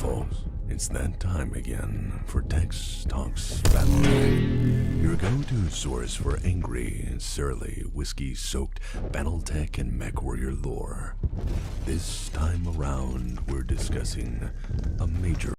folks. It's that time again for Tex Talks Battletech, your go-to source for angry, surly, whiskey-soaked Battletech and mech warrior lore. This time around, we're discussing a major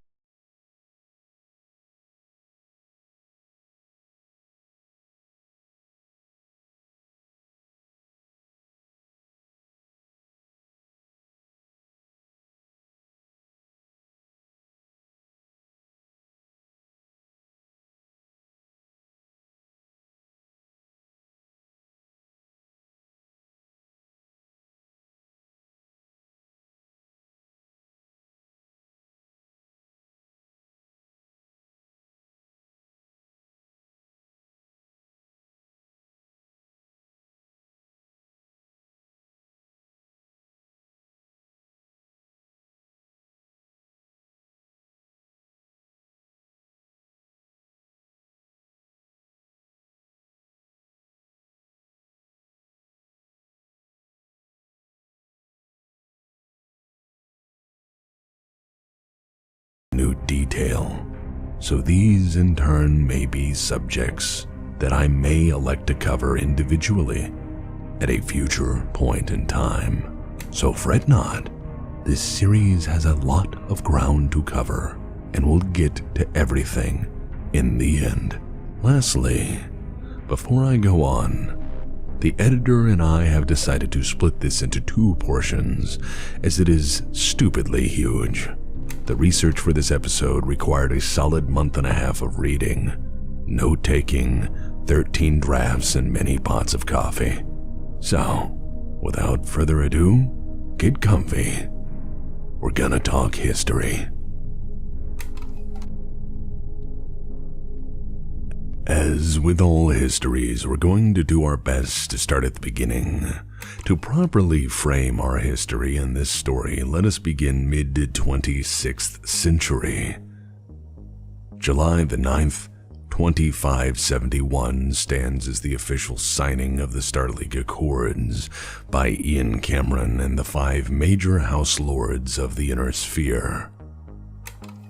new detail, so these in turn may be subjects that I may elect to cover individually at a future point in time. So fret not, this series has a lot of ground to cover, and we'll get to everything in the end. Lastly, before I go on, the editor and I have decided to split this into two portions, as it is stupidly huge. The research for this episode required a solid month and a half of reading, note-taking, 13 drafts, and many pots of coffee. So, without further ado, get comfy. We're gonna talk history. As with all histories, we're going to do our best to start at the beginning. To properly frame our history in this story, let us begin mid-26th century. July the 9th, 2571 stands as the official signing of the Starleague Accords by Ian Cameron and the 5 major House Lords of the Inner Sphere.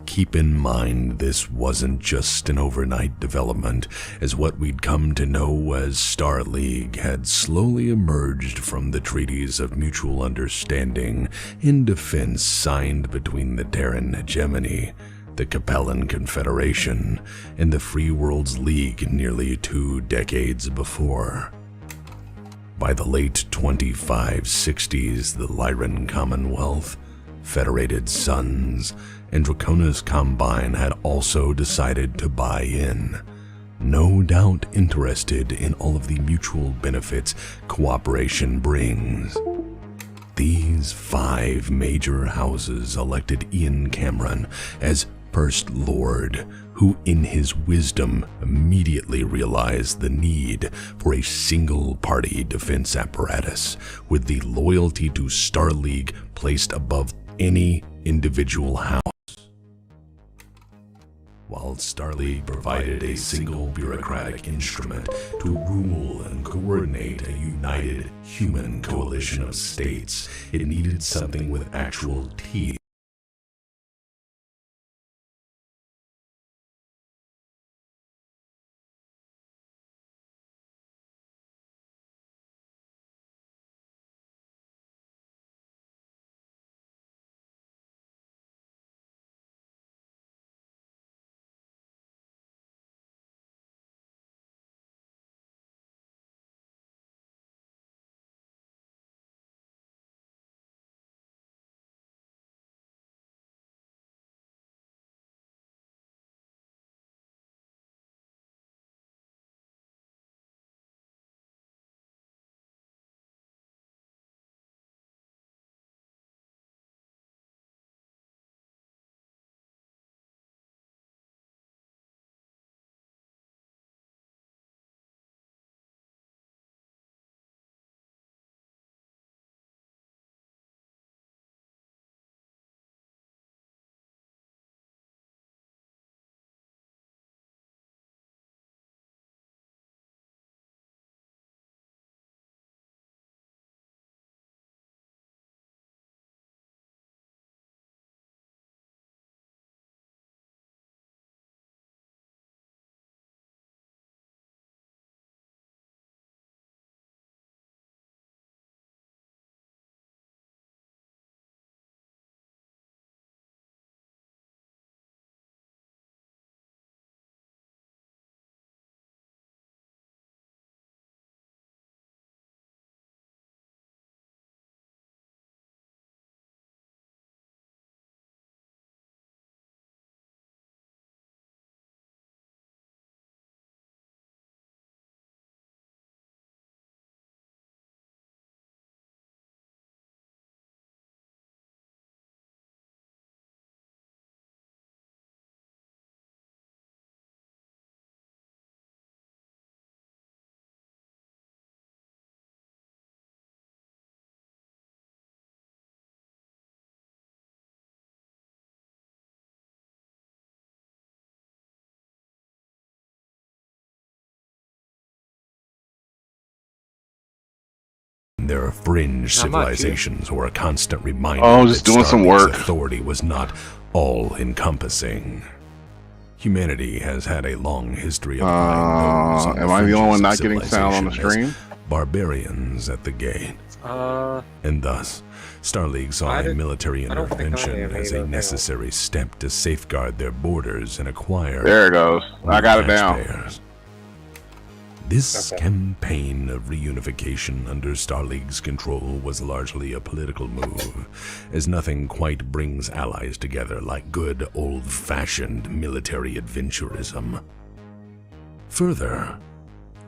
Keep in mind, this wasn't just an overnight development, as what we'd come to know as Starleague had slowly emerged from the treaties of mutual understanding and defense signed between the Terran hegemony, the Capellan Confederation, and the Free Worlds League nearly 2 decades before. By the late 2560s, the Lyran Commonwealth, Federated Suns, and Draconis Combine had also decided to buy in, no doubt interested in all of the mutual benefits cooperation brings. These 5 major houses elected Ian Cameron as First Lord, who in his wisdom immediately realized the need for a single-party defense apparatus, with the loyalty to Starleague placed above any individual house. While Starleague provided a single bureaucratic instrument to rule and coordinate a united human coalition of states, it needed something with actual teeth. Their fringe civilizations were a constant reminder just that doing some Starlink's work. authority was not all-encompassing. Humanity has had a long history of eyeing those on am I the only one not fringes of getting sound on the civilization stream? as barbarians at the gate. And thus, Starleague saw a military intervention as a necessary step to safeguard their borders and acquire... There it goes. I got it down. taxpayers. This campaign of reunification under Starleague's control was largely a political move, as nothing quite brings allies together like good old-fashioned military adventurism. Further,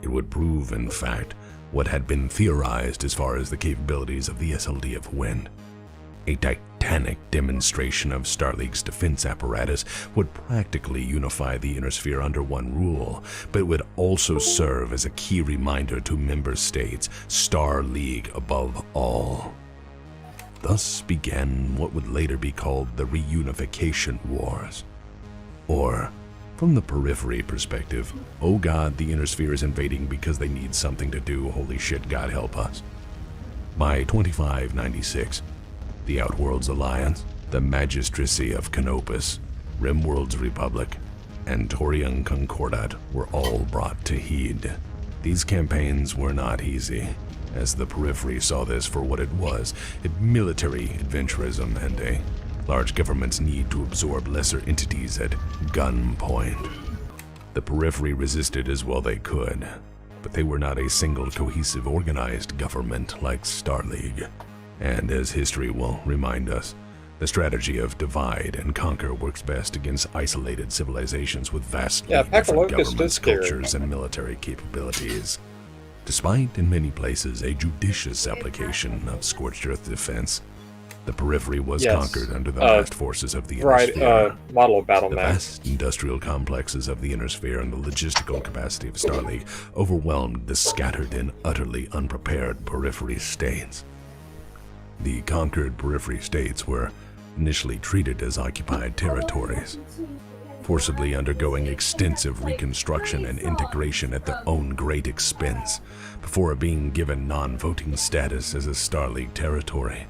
it would prove, in fact, what had been theorized as far as the capabilities of the SLDF went. A titanic demonstration of Starleague's defense apparatus would practically unify the Inner Sphere under one rule, but it would also serve as a key reminder to member states, Starleague above all. Thus began what would later be called the Reunification Wars. Or, from the periphery perspective, oh god, the Inner Sphere is invading because they need something to do, holy shit, God help us. By 2596, the Outworlds Alliance, the Magistracy of Canopus, Rimworld's Republic, and Torian Concordat were all brought to heed. These campaigns were not easy, as the periphery saw this for what it was, military adventurism and a large government's need to absorb lesser entities at gunpoint. The periphery resisted as well they could, but they were not a single cohesive organized government like Starleague. And as history will remind us, the strategy of divide and conquer works best against isolated civilizations with vastly different governments, cultures, and military capabilities. Despite, in many places, a judicious application of scorched earth defense, the periphery was conquered under the vast forces of the Inner Sphere. Model of battle The map. vast industrial complexes of the Inner Sphere and the logistical capacity of Starleague overwhelmed the scattered and utterly unprepared periphery states. The conquered periphery states were initially treated as occupied territories, forcibly undergoing extensive reconstruction and integration at their own great expense, before being given non-voting status as a Starleague territory.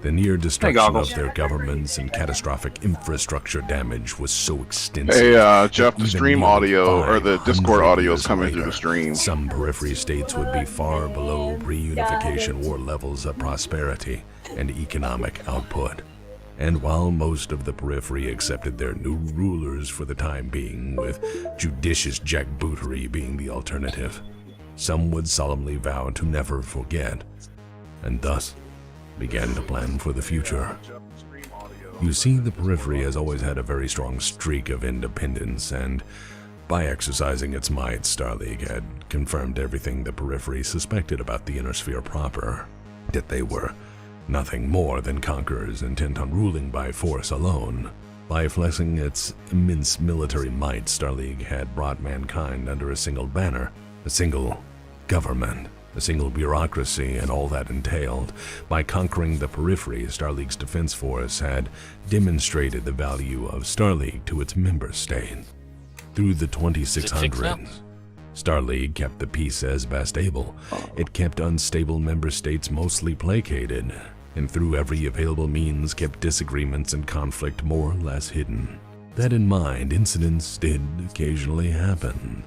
The near destruction of their governments and catastrophic infrastructure damage was so extensive. Hey, Jeff, the stream audio, or the Discord audio is coming through the stream. Some periphery states would be far below pre-unification war levels of prosperity and economic output. And while most of the periphery accepted their new rulers for the time being, with judicious jackbootery being the alternative, some would solemnly vow to never forget, and thus began to plan for the future. You see, the periphery has always had a very strong streak of independence, and by exercising its might, Starleague had confirmed everything the periphery suspected about the Inner Sphere proper, that they were nothing more than conquerors intent on ruling by force alone. By flexing its immense military might, Starleague had brought mankind under a single banner, a single government, a single bureaucracy, and all that entailed. By conquering the periphery, Starleague's defense force had demonstrated the value of Starleague to its member state. Through the 2600s, Starleague kept the peace as best able. It kept unstable member states mostly placated, and through every available means kept disagreements and conflict more or less hidden. That in mind, incidents did occasionally happen,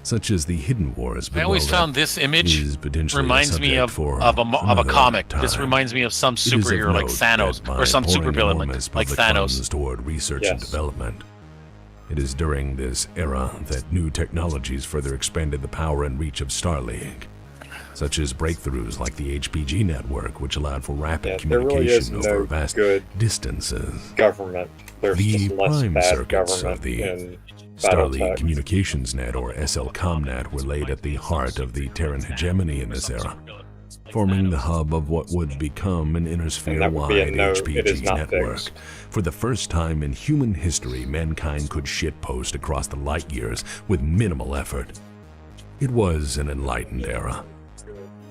such as the Hidden Wars. I always found this image reminds me of a comic. This reminds me of some superhero like Thanos, or some supervillain like Thanos. Toward research and development. It is during this era that new technologies further expanded the power and reach of Starleague, such as breakthroughs like the HPG network, which allowed for rapid communication over vast distances. Government. There's The just less prime bad circuits government of the in Starleague Battletech. Communications Net, or SLCOMnet, were laid at the heart of the Terran hegemony in this era, forming the hub of what would become an Inner Sphere-wide HPG network. fixed. For the first time in human history, mankind could shitpost across the light years with minimal effort. It was an enlightened era.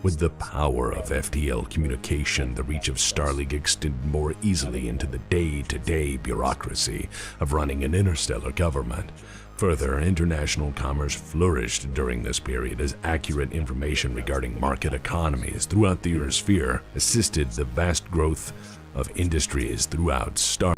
With the power of FTL communication, the reach of Starleague extended more easily into the day-to-day bureaucracy of running an interstellar government, Further, international commerce flourished during this period as accurate information regarding market economies throughout the inner sphere assisted the vast growth of industries throughout Starlink.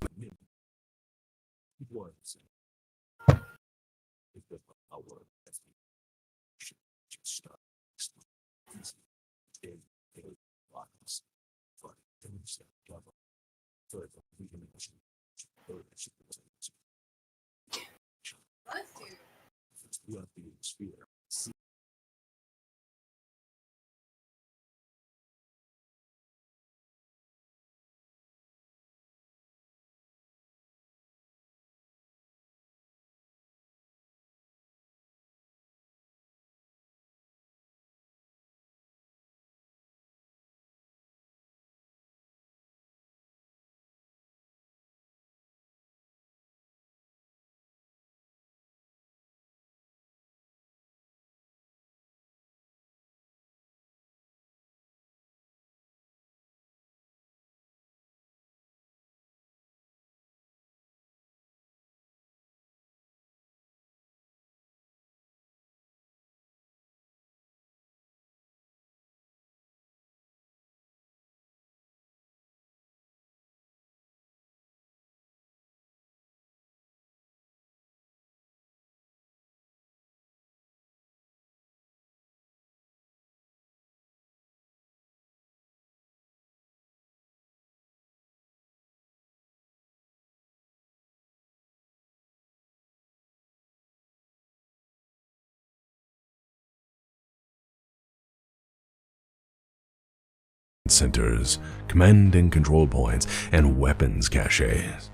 Centers, command and control points, and weapons caches.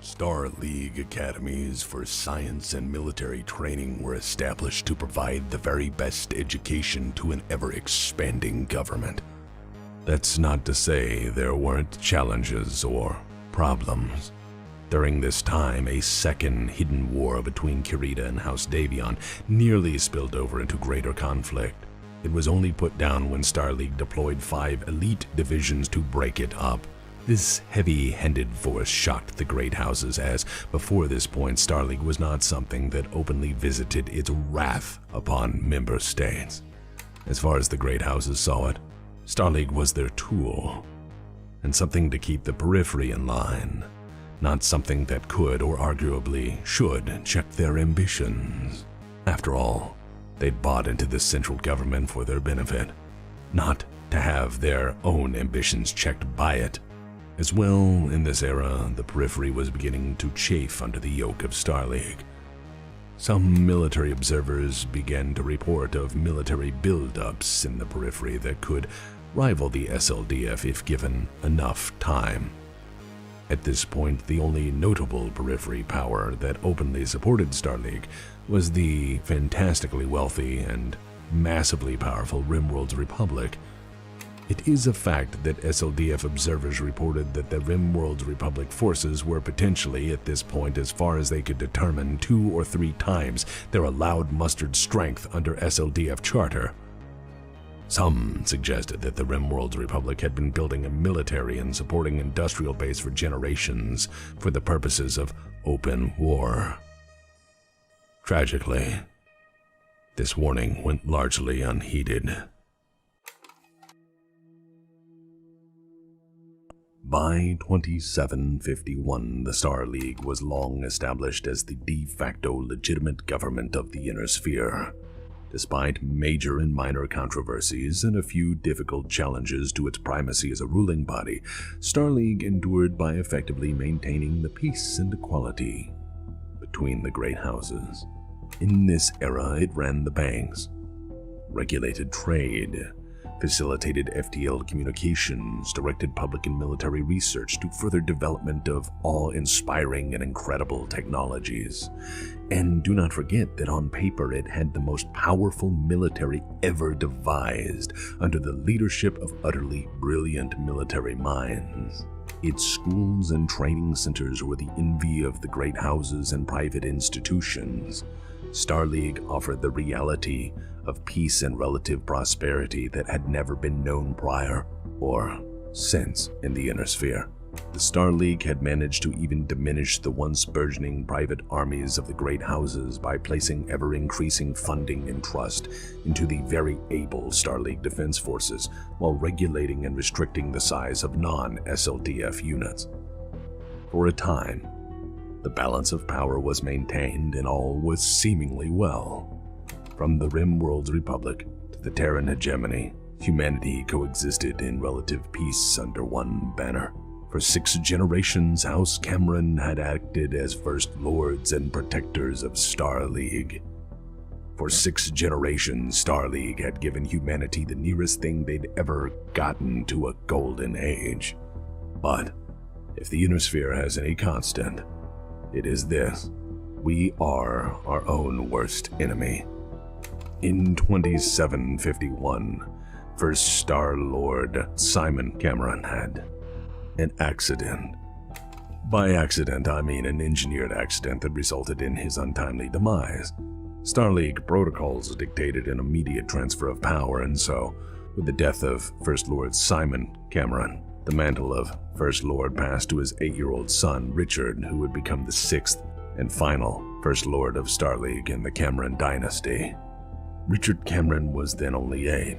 Star League academies for science and military training were established to provide the very best education to an ever-expanding government. That's not to say there weren't challenges or problems. During this time, a second hidden war between Kirita and House Davion nearly spilled over into greater conflict. It was only put down when Star League deployed 5 elite divisions to break it up. This heavy-handed force shocked the great houses as, before this point, Star League was not something that openly visited its wrath upon member states. As far as the great houses saw it, Star League was their tool, and something to keep the periphery in line, not something that could or arguably should check their ambitions. After all, they'd bought into the central government for their benefit, not to have their own ambitions checked by it. As well, in this era, the periphery was beginning to chafe under the yoke of Star League. Some military observers began to report of military build-ups in the periphery that could rival the SLDF if given enough time. At this point, the only notable periphery power that openly supported Star League was the fantastically wealthy and massively powerful Rimworld's Republic. It is a fact that SLDF observers reported that the Rimworld's Republic forces were potentially, at this point as far as they could determine, 2 or 3 times their allowed mustered strength under SLDF charter. Some suggested that the Rimworld's Republic had been building a military and supporting industrial base for generations for the purposes of open war. Tragically, this warning went largely unheeded. By 2751, the Star League was long established as the de facto legitimate government of the Inner Sphere. Despite major and minor controversies and a few difficult challenges to its primacy as a ruling body, Star League endured by effectively maintaining the peace and equality between the great houses. In this era, it ran the banks, regulated trade, facilitated FTL communications, directed public and military research to further development of awe-inspiring and incredible technologies. And do not forget that on paper it had the most powerful military ever devised under the leadership of utterly brilliant military minds. Its schools and training centers were the envy of the great houses and private institutions. Star League offered the reality of peace and relative prosperity that had never been known prior or since in the Inner Sphere. The Star League had managed to even diminish the once burgeoning private armies of the great houses by placing ever-increasing funding and trust into the very able Star League defense forces, while regulating and restricting the size of non-SLDF units. For a time, the balance of power was maintained and all was seemingly well. From the Rimworld's Republic to the Terran hegemony, humanity coexisted in relative peace under one banner. For 6 generations, House Cameron had acted as First Lords and Protectors of Star League. For 6 generations, Star League had given humanity the nearest thing they'd ever gotten to a golden age. But if the Inner Sphere has any constant, it is this: we are our own worst enemy. In 2751, First Star Lord Simon Cameron had an accident. By accident, I mean an engineered accident that resulted in his untimely demise. Star League protocols dictated an immediate transfer of power, and so, with the death of First Lord Simon Cameron, the mantle of First Lord passed to his 8-year-old son, Richard, who would become the 6th and final First Lord of Star League in the Cameron dynasty. Richard Cameron was then only 8,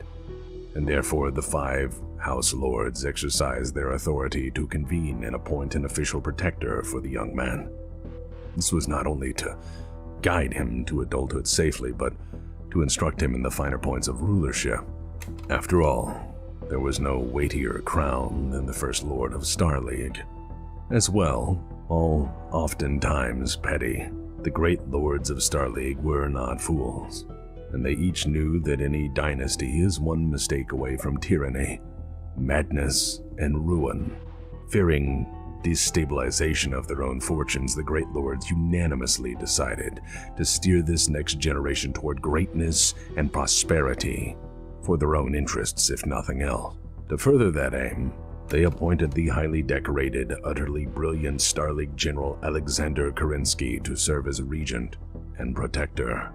and therefore the 5 House Lords exercised their authority to convene and appoint an official protector for the young man. This was not only to guide him to adulthood safely, but to instruct him in the finer points of rulership. After all, there was no weightier crown than the First Lord of Star League. As well, all oftentimes petty, the great lords of Star League were not fools, and they each knew that any dynasty is one mistake away from tyranny, madness, and ruin. Fearing destabilization of their own fortunes, the great lords unanimously decided to steer this next generation toward greatness and prosperity for their own interests, if nothing else. To further that aim, they appointed the highly decorated, utterly brilliant Star League General Alexander Kerensky to serve as regent and protector.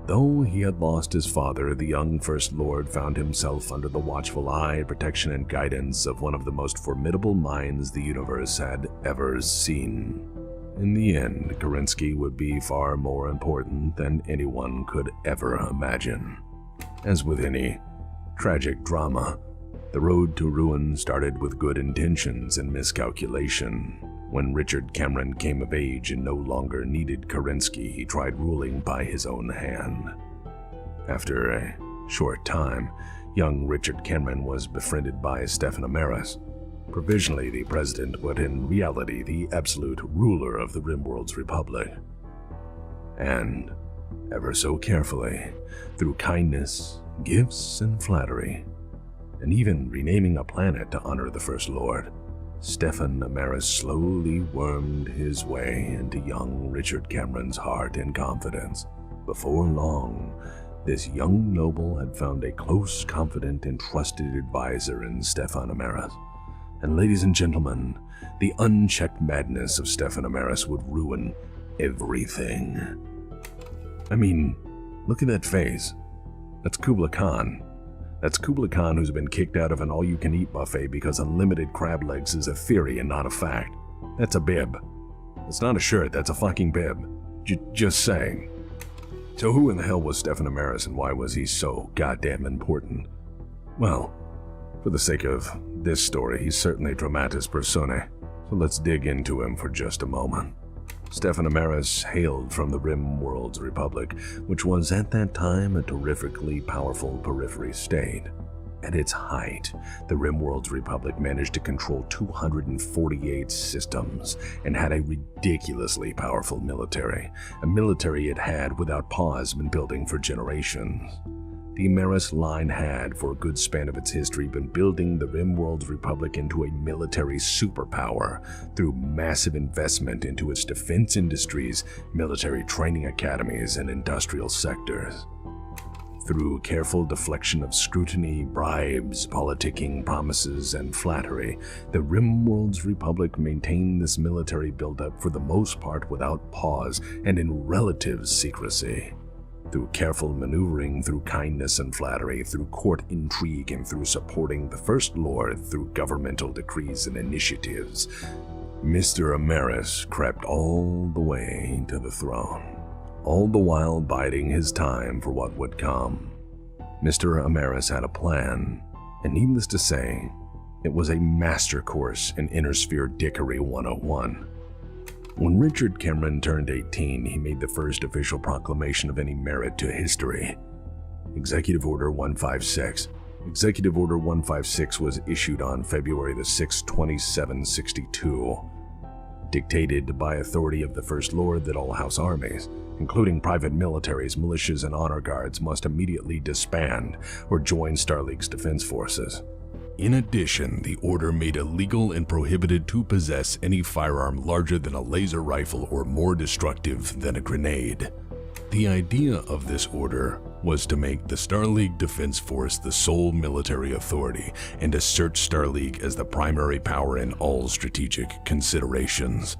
Though he had lost his father, the young First Lord found himself under the watchful eye, protection, and guidance of one of the most formidable minds the universe had ever seen. In the end, Kerensky would be far more important than anyone could ever imagine. As with any tragic drama, the road to ruin started with good intentions and miscalculation. When Richard Cameron came of age and no longer needed Kerensky, he tried ruling by his own hand. After a short time, young Richard Cameron was befriended by Stefan Amaris, provisionally the president, but in reality the absolute ruler of the Rimworld's Republic. And, ever so carefully, through kindness, gifts, and flattery, and even renaming a planet to honor the First Lord, Stefan Amaris slowly wormed his way into young Richard Cameron's heart and confidence. Before long, this young noble had found a close, confident, and trusted advisor in Stefan Amaris. And ladies and gentlemen, the unchecked madness of Stefan Amaris would ruin everything. I mean, look at that face. That's Kublai Khan. That's Kublai Khan, who's been kicked out of an all-you-can-eat buffet because unlimited crab legs is a theory and not a fact. That's a bib. It's not a shirt, that's a fucking bib. Just saying. So who in the hell was Stefan Amaris and why was he so goddamn important? Well, for the sake of this story, he's certainly dramatis personae, so let's dig into him for just a moment. Stefan Amaris hailed from the Rimworld's Republic, which was at that time a terrifically powerful periphery state. At its height, the Rimworld's Republic managed to control 248 systems and had a ridiculously powerful military, a military it had without pause been building for generations. The Amaris line had, for a good span of its history, been building the Rimworld's Republic into a military superpower through massive investment into its defense industries, military training academies, and industrial sectors. Through careful deflection of scrutiny, bribes, politicking, promises, and flattery, the Rimworld's Republic maintained this military buildup for the most part without pause and in relative secrecy. Through careful maneuvering, through kindness and flattery, through court intrigue, and through supporting the First Lord through governmental decrees and initiatives, Mr. Amaris crept all the way to the throne, all the while biding his time for what would come. Mr. Amaris had a plan, and needless to say, it was a master course in Inner Sphere Dickery 101. When Richard Cameron turned 18, he made the first official proclamation of any merit to history. Executive Order 156. Executive Order 156 was issued on February the 6th, 2762. Dictated by authority of the First Lord that all House armies, including private militaries, militias, and honor guards, must immediately disband or join Starleague's defense forces. In addition, the order made illegal and prohibited to possess any firearm larger than a laser rifle or more destructive than a grenade. The idea of this order was to make the Starleague Defense Force the sole military authority and assert Starleague as the primary power in all strategic considerations.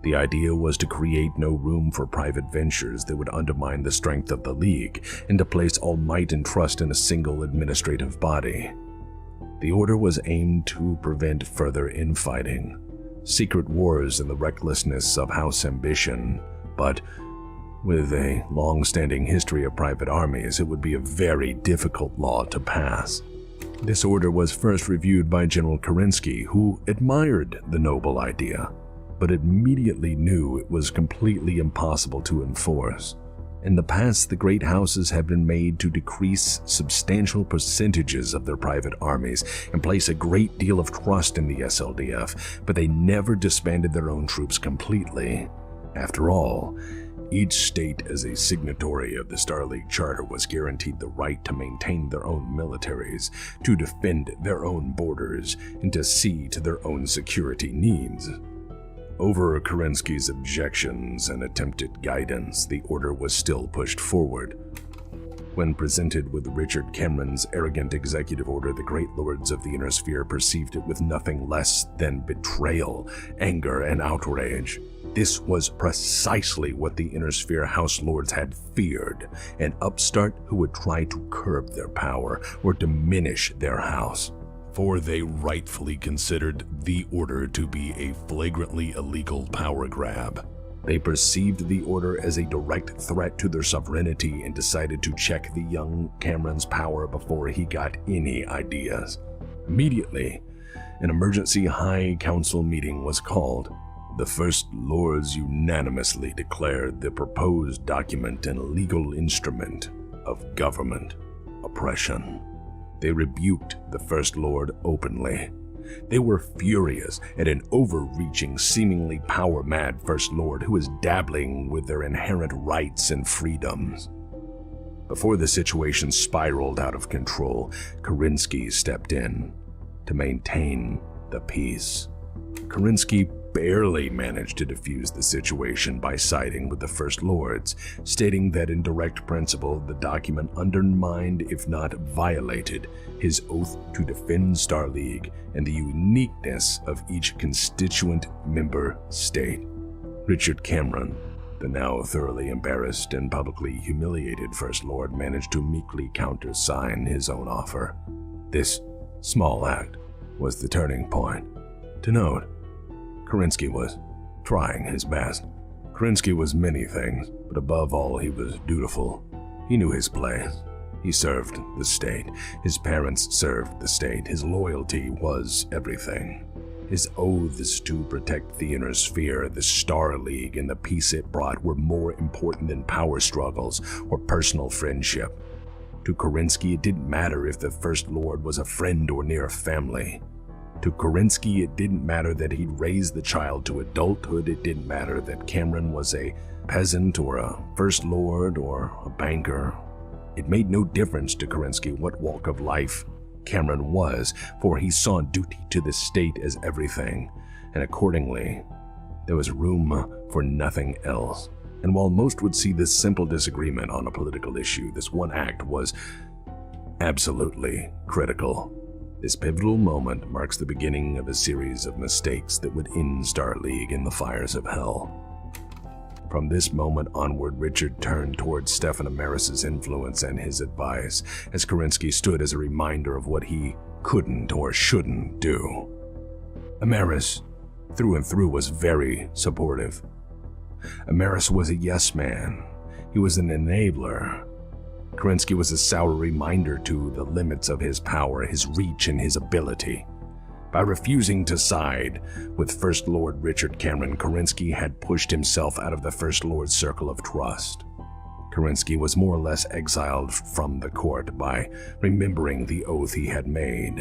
The idea was to create no room for private ventures that would undermine the strength of the League and to place all might and trust in a single administrative body. The order was aimed to prevent further infighting, secret wars, and the recklessness of house ambition, but with a long-standing history of private armies, it would be a very difficult law to pass. This order was first reviewed by General Kerensky, who admired the noble idea, but immediately knew it was completely impossible to enforce. In the past, the great houses have been made to decrease substantial percentages of their private armies and place a great deal of trust in the SLDF, but they never disbanded their own troops completely. After all, each state as a signatory of the Starleague Charter was guaranteed the right to maintain their own militaries, to defend their own borders, and to see to their own security needs. Over Kerensky's objections and attempted guidance, the order was still pushed forward. When presented with Richard Cameron's arrogant executive order, the great lords of the Inner Sphere perceived it with nothing less than betrayal, anger, and outrage. This was precisely what the Inner Sphere House Lords had feared, an upstart who would try to curb their power or diminish their house. For they rightfully considered the order to be a flagrantly illegal power grab. They perceived the order as a direct threat to their sovereignty and decided to check the young Cameron's power before he got any ideas. Immediately, an emergency High Council meeting was called. The First Lords unanimously declared the proposed document an legal instrument of government oppression. They rebuked the First Lord openly. They were furious at an overreaching, seemingly power-mad First Lord who was dabbling with their inherent rights and freedoms. Before the situation spiraled out of control, Kerensky stepped in to maintain the peace. Kerensky barely managed to defuse the situation by siding with the First Lords, stating that in direct principle the document undermined, if not violated, his oath to defend Starleague and the uniqueness of each constituent member state. Richard Cameron, the now thoroughly embarrassed and publicly humiliated First Lord, managed to meekly countersign his own offer. This small act was the turning point. To note, Kerensky was trying his best. Kerensky was many things, but above all he was dutiful. He knew his place. He served the state. His parents served the state. His loyalty was everything. His oaths to protect the Inner Sphere, the Star League, and the peace it brought were more important than power struggles or personal friendship. To Kerensky, it didn't matter if the First Lord was a friend or near family. To Kerensky, it didn't matter that he'd raised the child to adulthood. It didn't matter that Cameron was a peasant or a First Lord or a banker. It made no difference to Kerensky what walk of life Cameron was, for he saw duty to the state as everything, and accordingly, there was room for nothing else. And while most would see this simple disagreement on a political issue, this one act was absolutely critical. This pivotal moment marks the beginning of a series of mistakes that would end Starleague in the fires of hell. From this moment onward, Richard turned towards Stefan Amaris's influence and his advice, as Kerensky stood as a reminder of what he couldn't or shouldn't do. Amaris, through and through, was very supportive. Amaris was a yes man. He was an enabler. Kerensky was a sour reminder to the limits of his power, his reach, and his ability. By refusing to side with First Lord Richard Cameron, Kerensky had pushed himself out of the First Lord's circle of trust. Kerensky was more or less exiled from the court by remembering the oath he had made.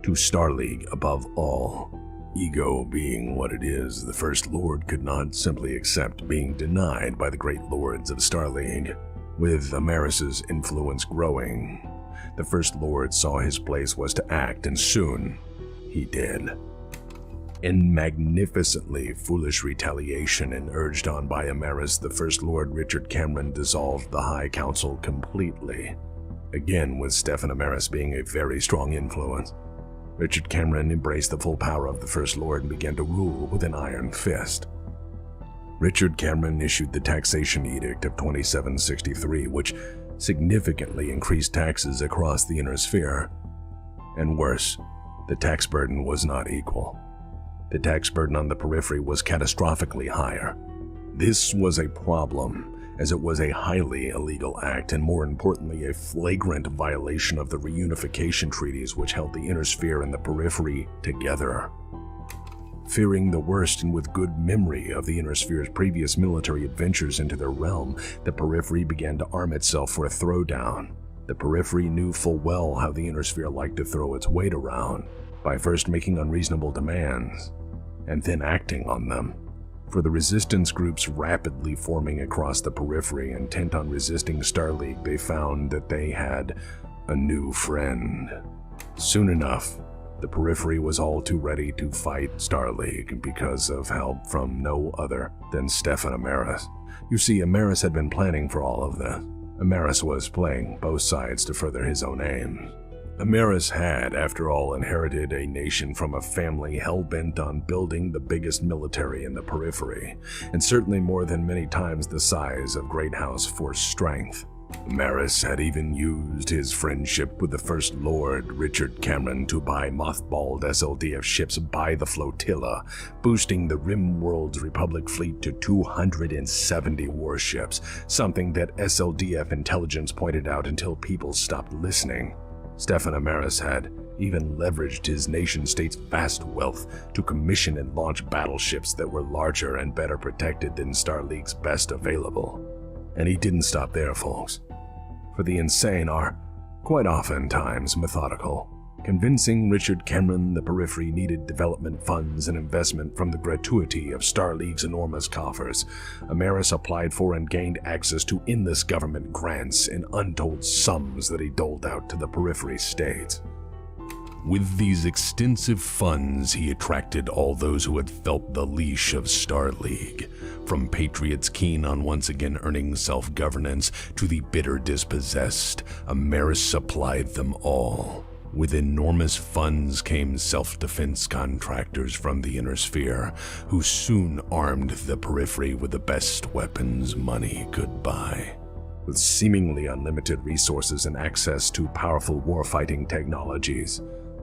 To Starleague above all. Ego being what it is, the First Lord could not simply accept being denied by the great lords of Starleague. With Amaris's influence growing, the First Lord saw his place was to act, and soon he did. In magnificently foolish retaliation and urged on by Amaris, the First Lord Richard Cameron dissolved the High Council completely. Again, with Stefan Amaris being a very strong influence, Richard Cameron embraced the full power of the First Lord and began to rule with an iron fist. Richard Cameron issued the Taxation Edict of 2763, which significantly increased taxes across the inner sphere. And worse, the tax burden was not equal. The tax burden on the periphery was catastrophically higher. This was a problem, as it was a highly illegal act and, more importantly, a flagrant violation of the reunification treaties which held the inner sphere and the periphery together. Fearing the worst and with good memory of the inner sphere's previous military adventures into their realm, the periphery began to arm itself for a throwdown. The periphery knew full well how the inner sphere liked to throw its weight around, by first making unreasonable demands, and then acting on them. For the resistance groups rapidly forming across the periphery, intent on resisting Starleague, they found that they had a new friend. Soon enough, the periphery was all too ready to fight Starleague because of help from no other than Stefan Amaris. You see, Amaris had been planning for all of this. Amaris was playing both sides to further his own aims. Amaris had, after all, inherited a nation from a family hell-bent on building the biggest military in the periphery, and certainly more than many times the size of Great House for strength. Amaris had even used his friendship with the First Lord Richard Cameron to buy mothballed SLDF ships by the flotilla, boosting the Rimworld's Republic fleet to 270 warships, something that SLDF intelligence pointed out until people stopped listening. Stefan Amaris had even leveraged his nation-state's vast wealth to commission and launch battleships that were larger and better protected than Starleague's best available. And he didn't stop there, folks. For the insane are, quite oftentimes, methodical. Convincing Richard Cameron the periphery needed development funds and investment from the gratuity of Starleague's enormous coffers, Amaris applied for and gained access to endless government grants and untold sums that he doled out to the periphery states. With these extensive funds, he attracted all those who had felt the leash of Starleague, from patriots keen on once again earning self-governance to the bitter dispossessed. Amaris supplied them all. With enormous funds came self-defense contractors from the inner sphere, who soon armed the periphery with the best weapons money could buy. With seemingly unlimited resources and access to powerful warfighting technologies,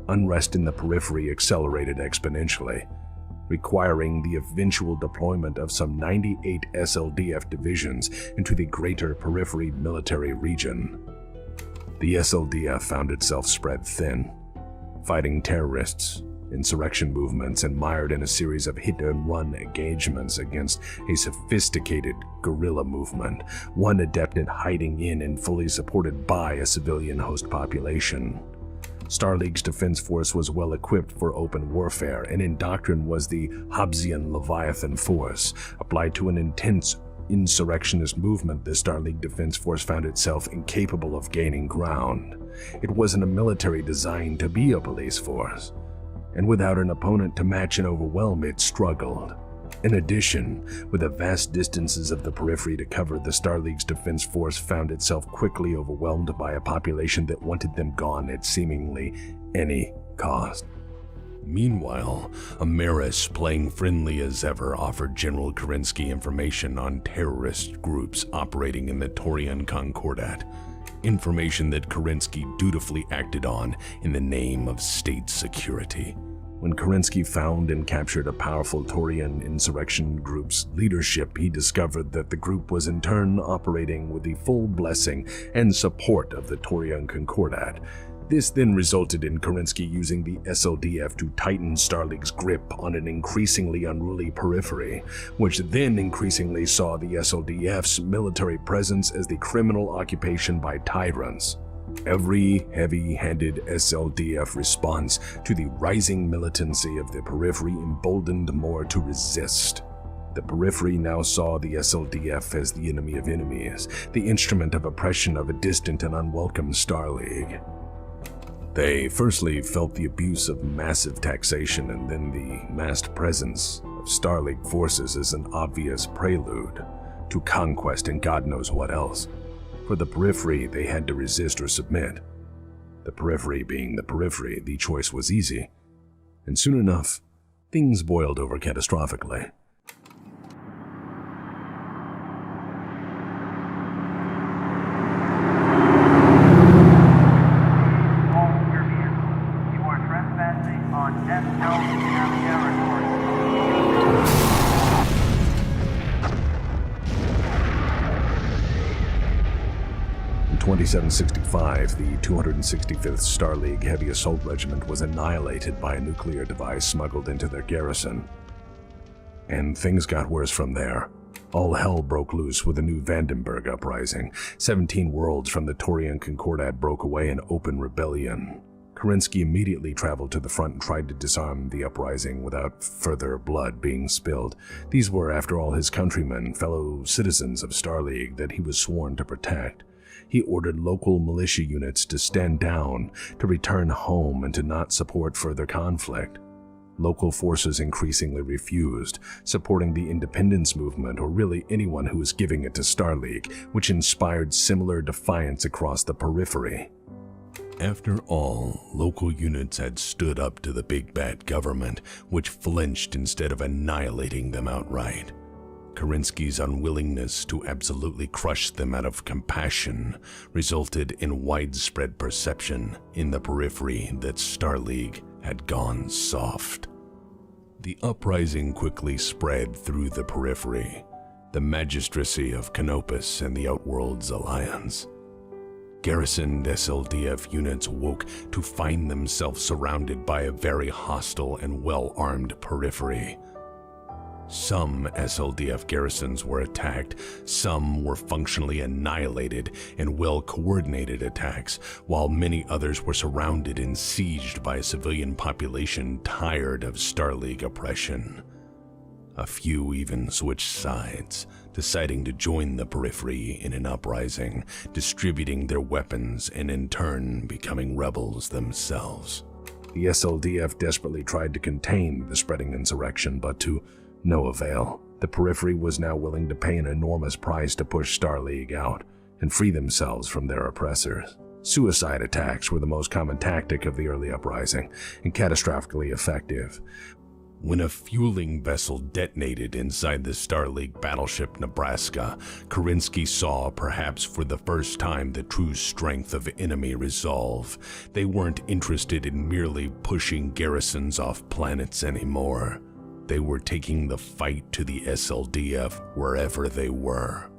unrest in the periphery accelerated exponentially, requiring the eventual deployment of some 98 SLDF divisions into the greater periphery military region. The SLDF found itself spread thin, fighting terrorists, insurrection movements, and mired in a series of hit-and-run engagements against a sophisticated guerrilla movement, one adept at hiding in and fully supported by a civilian host population. Starleague's defense force was well equipped for open warfare, and in doctrine was the Hobbesian Leviathan force. Applied to an intense insurrectionist movement, the Starleague Defense Force found itself incapable of gaining ground. It wasn't a military designed to be a police force, and without an opponent to match and overwhelm, it struggled. In addition, with the vast distances of the periphery to cover, the Starleague's defense force found itself quickly overwhelmed by a population that wanted them gone at seemingly any cost. Meanwhile, Amaris, playing friendly as ever, offered General Kerensky information on terrorist groups operating in the Taurian Concordat, information that Kerensky dutifully acted on in the name of state security. When Kerensky found and captured a powerful Taurian insurrection group's leadership, he discovered that the group was in turn operating with the full blessing and support of the Taurian Concordat. This then resulted in Kerensky using the SLDF to tighten Starleague's grip on an increasingly unruly periphery, which then increasingly saw the SLDF's military presence as the criminal occupation by tyrants. Every heavy-handed SLDF response to the rising militancy of the periphery emboldened more to resist. The periphery now saw the SLDF as the enemy of enemies, the instrument of oppression of a distant and unwelcome Starleague. They firstly felt the abuse of massive taxation and then the massed presence of Starleague forces as an obvious prelude to conquest and God knows what else. For the periphery, they had to resist or submit. The periphery being the periphery, the choice was easy. And soon enough, things boiled over catastrophically. In 2765, the 265th Starleague Heavy Assault Regiment was annihilated by a nuclear device smuggled into their garrison. And things got worse from there. All hell broke loose with the new Vandenberg uprising. 17 worlds from the Taurian Concordat broke away in open rebellion. Kerensky immediately traveled to the front and tried to disarm the uprising without further blood being spilled. These were, after all, his countrymen, fellow citizens of Starleague that he was sworn to protect. He ordered local militia units to stand down, to return home, and to not support further conflict. Local forces increasingly refused, supporting the independence movement or really anyone who was giving it to Starleague, which inspired similar defiance across the periphery. After all, local units had stood up to the big bad government, which flinched instead of annihilating them outright. Kerensky's unwillingness to absolutely crush them out of compassion resulted in widespread perception in the periphery that Starleague had gone soft. The uprising quickly spread through the periphery, the magistracy of Canopus and the Outworlds Alliance. Garrisoned SLDF units woke to find themselves surrounded by a very hostile and well-armed periphery. Some SLDF garrisons were attacked, some were functionally annihilated in well-coordinated attacks, while many others were surrounded and sieged by a civilian population tired of Starleague oppression. A few even switched sides, deciding to join the periphery in an uprising, distributing their weapons and in turn becoming rebels themselves. The SLDF desperately tried to contain the spreading insurrection, but to no avail. The periphery was now willing to pay an enormous price to push Starleague out and free themselves from their oppressors. Suicide attacks were the most common tactic of the early uprising and catastrophically effective. When a fueling vessel detonated inside the Starleague battleship Nebraska, Kerensky saw, perhaps for the first time, the true strength of enemy resolve. They weren't interested in merely pushing garrisons off planets anymore. They were taking the fight to the SLDF wherever they were.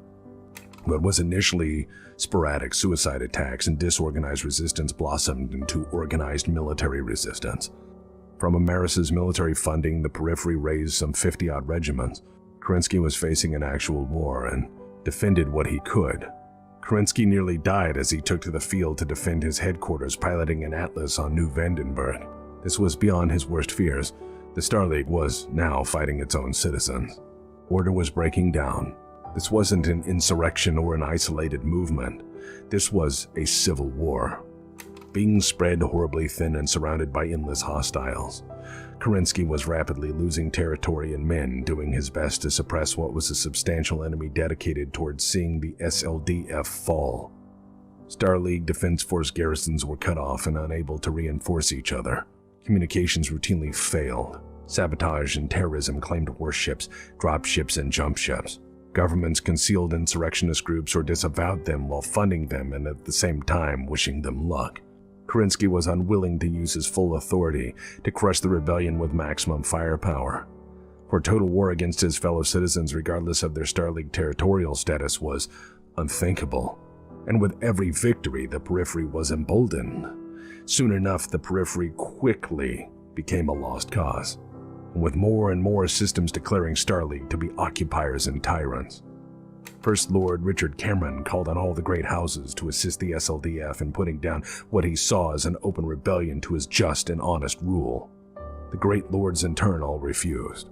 What was initially sporadic suicide attacks and disorganized resistance blossomed into organized military resistance. From Amaris's military funding, the periphery raised some 50-odd regiments. Kerensky was facing an actual war and defended what he could. Kerensky nearly died as he took to the field to defend his headquarters, piloting an Atlas on New Vandenberg. This was beyond his worst fears. The Starleague was now fighting its own citizens. Order was breaking down. This wasn't an insurrection or an isolated movement. This was a civil war, being spread horribly thin and surrounded by endless hostiles. Kerensky was rapidly losing territory and men, doing his best to suppress what was a substantial enemy dedicated towards seeing the SLDF fall. Starleague Defense Force garrisons were cut off and unable to reinforce each other. Communications routinely failed. Sabotage and terrorism claimed warships, dropships, and jump ships. Governments concealed insurrectionist groups or disavowed them while funding them and at the same time wishing them luck. Kerensky was unwilling to use his full authority to crush the rebellion with maximum firepower. For total war against his fellow citizens regardless of their Star League territorial status was unthinkable. And with every victory, the periphery was emboldened. Soon enough, the periphery quickly became a lost cause, with more and more systems declaring Star League to be occupiers and tyrants. First Lord Richard Cameron called on all the great houses to assist the SLDF in putting down what he saw as an open rebellion to his just and honest rule. The great lords in turn all refused,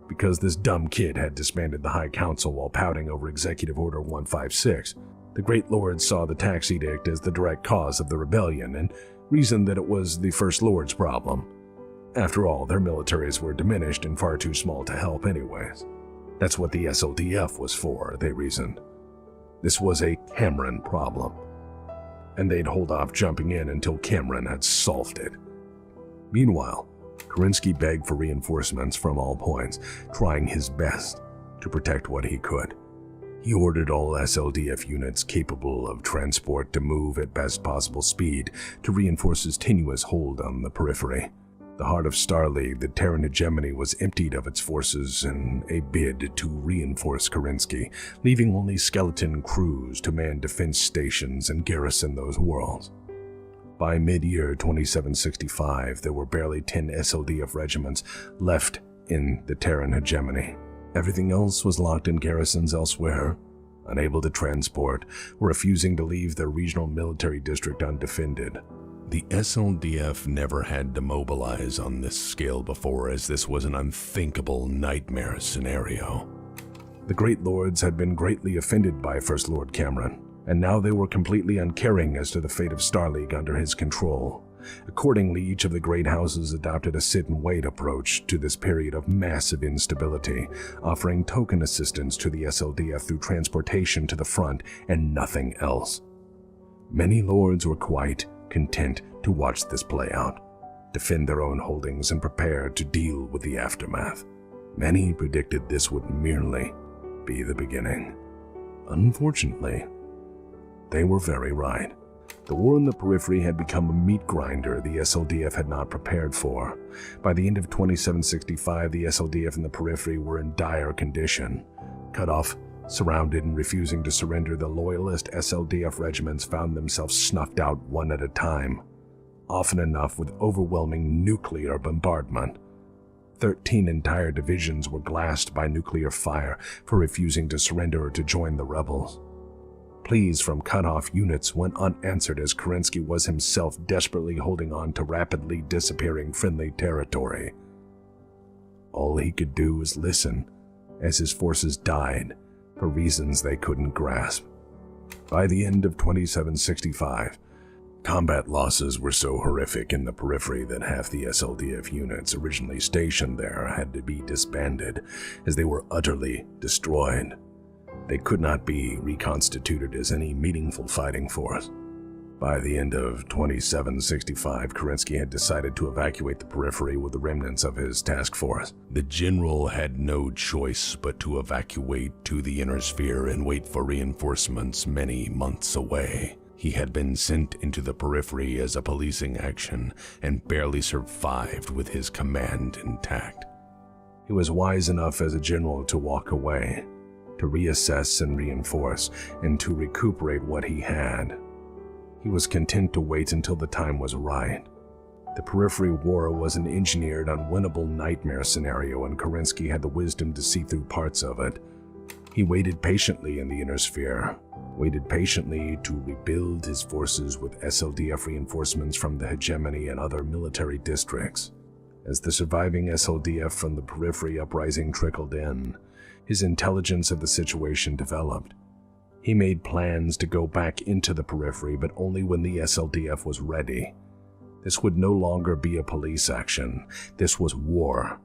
because this dumb kid had disbanded the High Council while pouting over Executive Order 156. The great lords saw the tax edict as the direct cause of the rebellion and reasoned that it was the First Lord's problem. After all, their militaries were diminished and far too small to help anyways. That's what the SLDF was for, they reasoned. This was a Cameron problem, and they'd hold off jumping in until Cameron had solved it. Meanwhile, Kerensky begged for reinforcements from all points, trying his best to protect what he could. He ordered all SLDF units capable of transport to move at best possible speed to reinforce his tenuous hold on the periphery. The heart of Star League, the Terran hegemony, was emptied of its forces in a bid to reinforce Kerensky, leaving only skeleton crews to man defense stations and garrison those worlds. By mid-year 2765, there were barely 10 SLDF regiments left in the Terran hegemony. Everything else was locked in garrisons elsewhere, unable to transport, or refusing to leave their regional military district undefended. The SLDF never had to mobilize on this scale before, as this was an unthinkable nightmare scenario. The Great Lords had been greatly offended by First Lord Cameron, and now they were completely uncaring as to the fate of Star League under his control. Accordingly, each of the great houses adopted a sit-and-wait approach to this period of massive instability, offering token assistance to the SLDF through transportation to the front and nothing else. Many lords were quite content to watch this play out, defend their own holdings, and prepare to deal with the aftermath. Many predicted this would merely be the beginning. Unfortunately, they were very right. The war in the periphery had become a meat grinder the SLDF had not prepared for. By the end of 2765, the SLDF in the periphery were in dire condition. Cut off, surrounded, and refusing to surrender, the loyalist SLDF regiments found themselves snuffed out one at a time, often enough with overwhelming nuclear bombardment. 13 entire divisions were glassed by nuclear fire for refusing to surrender or to join the rebels. Pleas from cut-off units went unanswered as Kerensky was himself desperately holding on to rapidly disappearing friendly territory. All he could do was listen as his forces died for reasons they couldn't grasp. By the end of 2765, combat losses were so horrific in the periphery that half the SLDF units originally stationed there had to be disbanded, as they were utterly destroyed. They could not be reconstituted as any meaningful fighting force. By the end of 2765, Kerensky had decided to evacuate the periphery with the remnants of his task force. The general had no choice but to evacuate to the inner sphere and wait for reinforcements many months away. He had been sent into the periphery as a policing action and barely survived with his command intact. He was wise enough as a general to walk away, to reassess and reinforce, and to recuperate what he had. He was content to wait until the time was right. The periphery war was an engineered, unwinnable nightmare scenario, and Kerensky had the wisdom to see through parts of it. He waited patiently in the inner sphere, waited patiently to rebuild his forces with SLDF reinforcements from the hegemony and other military districts. As the surviving SLDF from the periphery uprising trickled in, his intelligence of the situation developed. He made plans to go back into the periphery, but only when the SLDF was ready. This would no longer be a police action. This was war.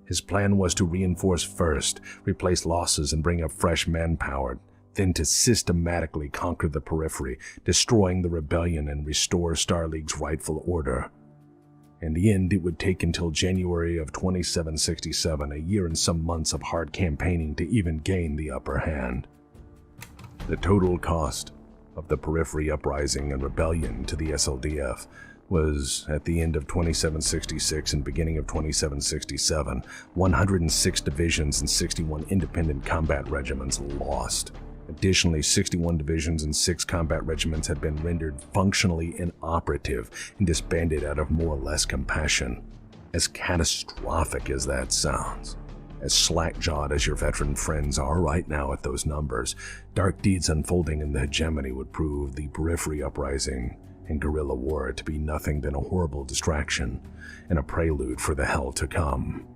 His plan was to reinforce first, replace losses, and bring up fresh manpower, then to systematically conquer the periphery, destroying the rebellion and restore Star League's rightful order. In the end, it would take until January of 2767, a year and some months of hard campaigning, to even gain the upper hand. The total cost of the Periphery Uprising and Rebellion to the SLDF was, at the end of 2766 and beginning of 2767, 106 divisions and 61 independent combat regiments lost. Additionally, 61 divisions and 6 combat regiments had been rendered functionally inoperative and disbanded out of more or less compassion. As catastrophic as that sounds, as slack-jawed as your veteran friends are right now at those numbers, dark deeds unfolding in the hegemony would prove the Periphery Uprising and guerrilla war to be nothing than a horrible distraction and a prelude for the hell to come.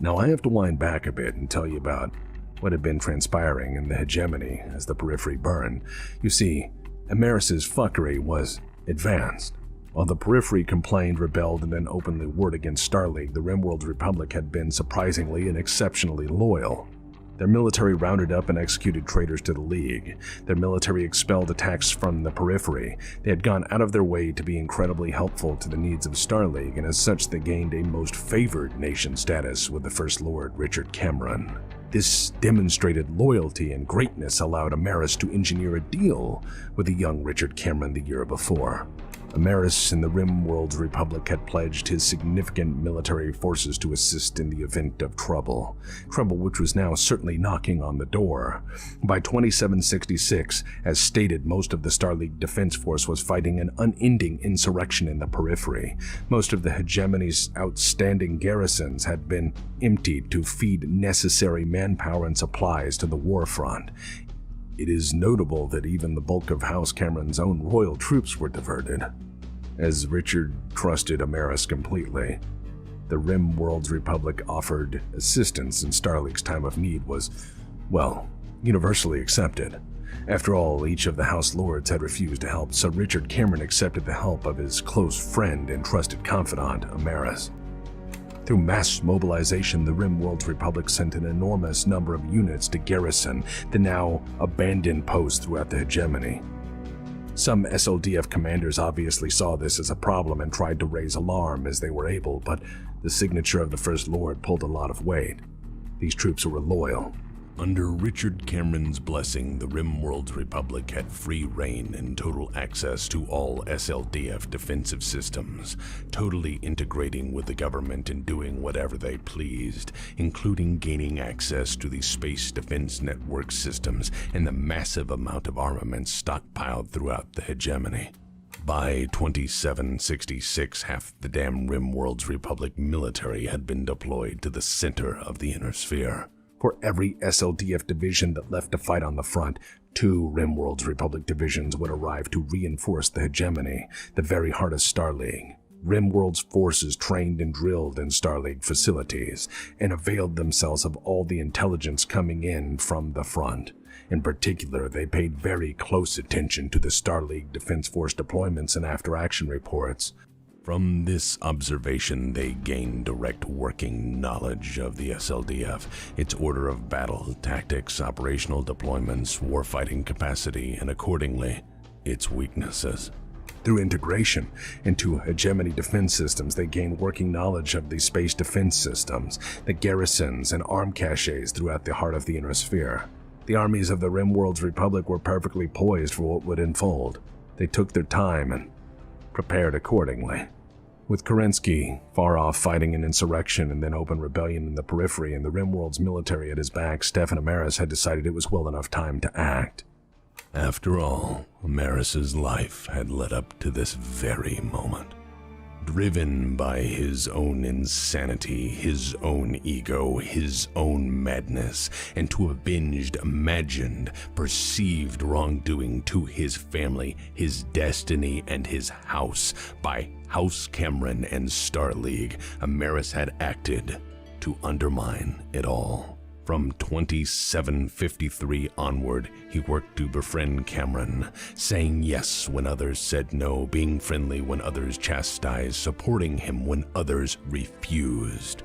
Now I have to wind back a bit and tell you about what had been transpiring in the hegemony as the Periphery burned. You see, Ameris's fuckery was advanced. While the Periphery complained, rebelled, and then openly warred against Starleague, the Rimworld's Republic had been surprisingly and exceptionally loyal. Their military rounded up and executed traitors to the League. Their military expelled attacks from the Periphery. They had gone out of their way to be incredibly helpful to the needs of Starleague, and as such they gained a most favored nation status with the First Lord Richard Cameron. This demonstrated loyalty and greatness allowed Ameris to engineer a deal with the young Richard Cameron the year before. Ameris and the Rimworld's Republic had pledged his significant military forces to assist in the event of trouble which was now certainly knocking on the door. By 2766, as stated, most of the Starleague Defense Force was fighting an unending insurrection in the Periphery. Most of the hegemony's outstanding garrisons had been emptied to feed necessary manpower and supplies to the war front. It is notable that even the bulk of House Cameron's own royal troops were diverted. As Richard trusted Ameris completely, the Rimworld's Republic offered assistance in Starleague's time of need was, well, universally accepted. After all, each of the House Lords had refused to help, so Richard Cameron accepted the help of his close friend and trusted confidant, Ameris. Through mass mobilization, the Rimworld's Republic sent an enormous number of units to garrison the now abandoned posts throughout the hegemony. Some SLDF commanders obviously saw this as a problem and tried to raise alarm as they were able, but the signature of the First Lord pulled a lot of weight. These troops were loyal. Under Richard Cameron's blessing, the Rimworld's Republic had free reign and total access to all SLDF defensive systems, totally integrating with the government and doing whatever they pleased, including gaining access to the Space Defense Network systems and the massive amount of armaments stockpiled throughout the hegemony. By 2766, half the damn Rimworld's Republic military had been deployed to the center of the Inner Sphere. For every SLDF division that left to fight on the front, 2 Rimworld's Republic divisions would arrive to reinforce the hegemony, the very heart of Starleague. Rimworld's forces trained and drilled in Starleague facilities and availed themselves of all the intelligence coming in from the front. In particular, they paid very close attention to the Starleague Defense Force deployments and after-action reports. From this observation, they gained direct working knowledge of the SLDF, its order of battle, tactics, operational deployments, warfighting capacity, and accordingly, its weaknesses. Through integration into hegemony defense systems, they gained working knowledge of the space defense systems, the garrisons, and arm caches throughout the heart of the Inner Sphere. The armies of the Rimworld's Republic were perfectly poised for what would unfold. They took their time and prepared accordingly. With Kerensky far off fighting an insurrection and then open rebellion in the Periphery and the Rimworld's military at his back, Stefan Ameris had decided it was well enough time to act. After all, Ameris's life had led up to this very moment. Driven by his own insanity, his own ego, his own madness, and to avenged, imagined, perceived wrongdoing to his family, his destiny, and his house by House Cameron and Starleague, Ameris had acted to undermine it all. From 2753 onward, he worked to befriend Cameron, saying yes when others said no, being friendly when others chastised, supporting him when others refused.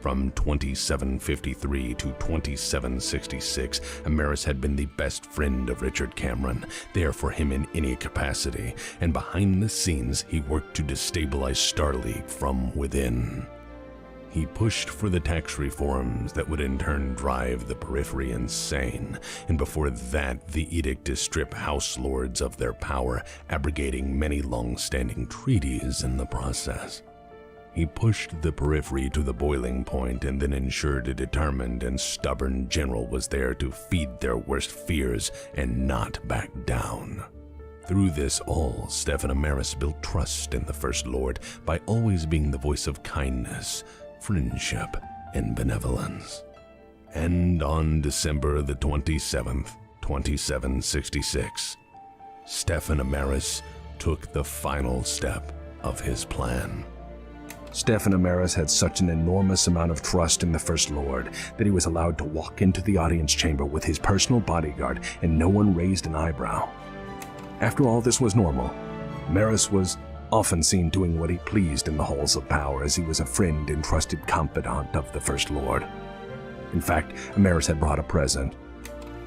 From 2753 to 2766, Amaris had been the best friend of Richard Cameron, there for him in any capacity, and behind the scenes he worked to destabilize Starleague from within. He pushed for the tax reforms that would in turn drive the periphery insane, and before that, the edict to strip House Lords of their power, abrogating many long-standing treaties in the process. He pushed the periphery to the boiling point and then ensured a determined and stubborn general was there to feed their worst fears and not back down. Through this all, Stefan Amaris built trust in the First Lord by always being the voice of kindness, friendship, and benevolence. And on December the 27th, 2766, Stefan Amaris took the final step of his plan. Stefan Amaris had such an enormous amount of trust in the First Lord that he was allowed to walk into the audience chamber with his personal bodyguard and no one raised an eyebrow. After all this was normal, Amaris was often seen doing what he pleased in the halls of power as he was a friend and trusted confidant of the First Lord. In fact, Amaris had brought a present,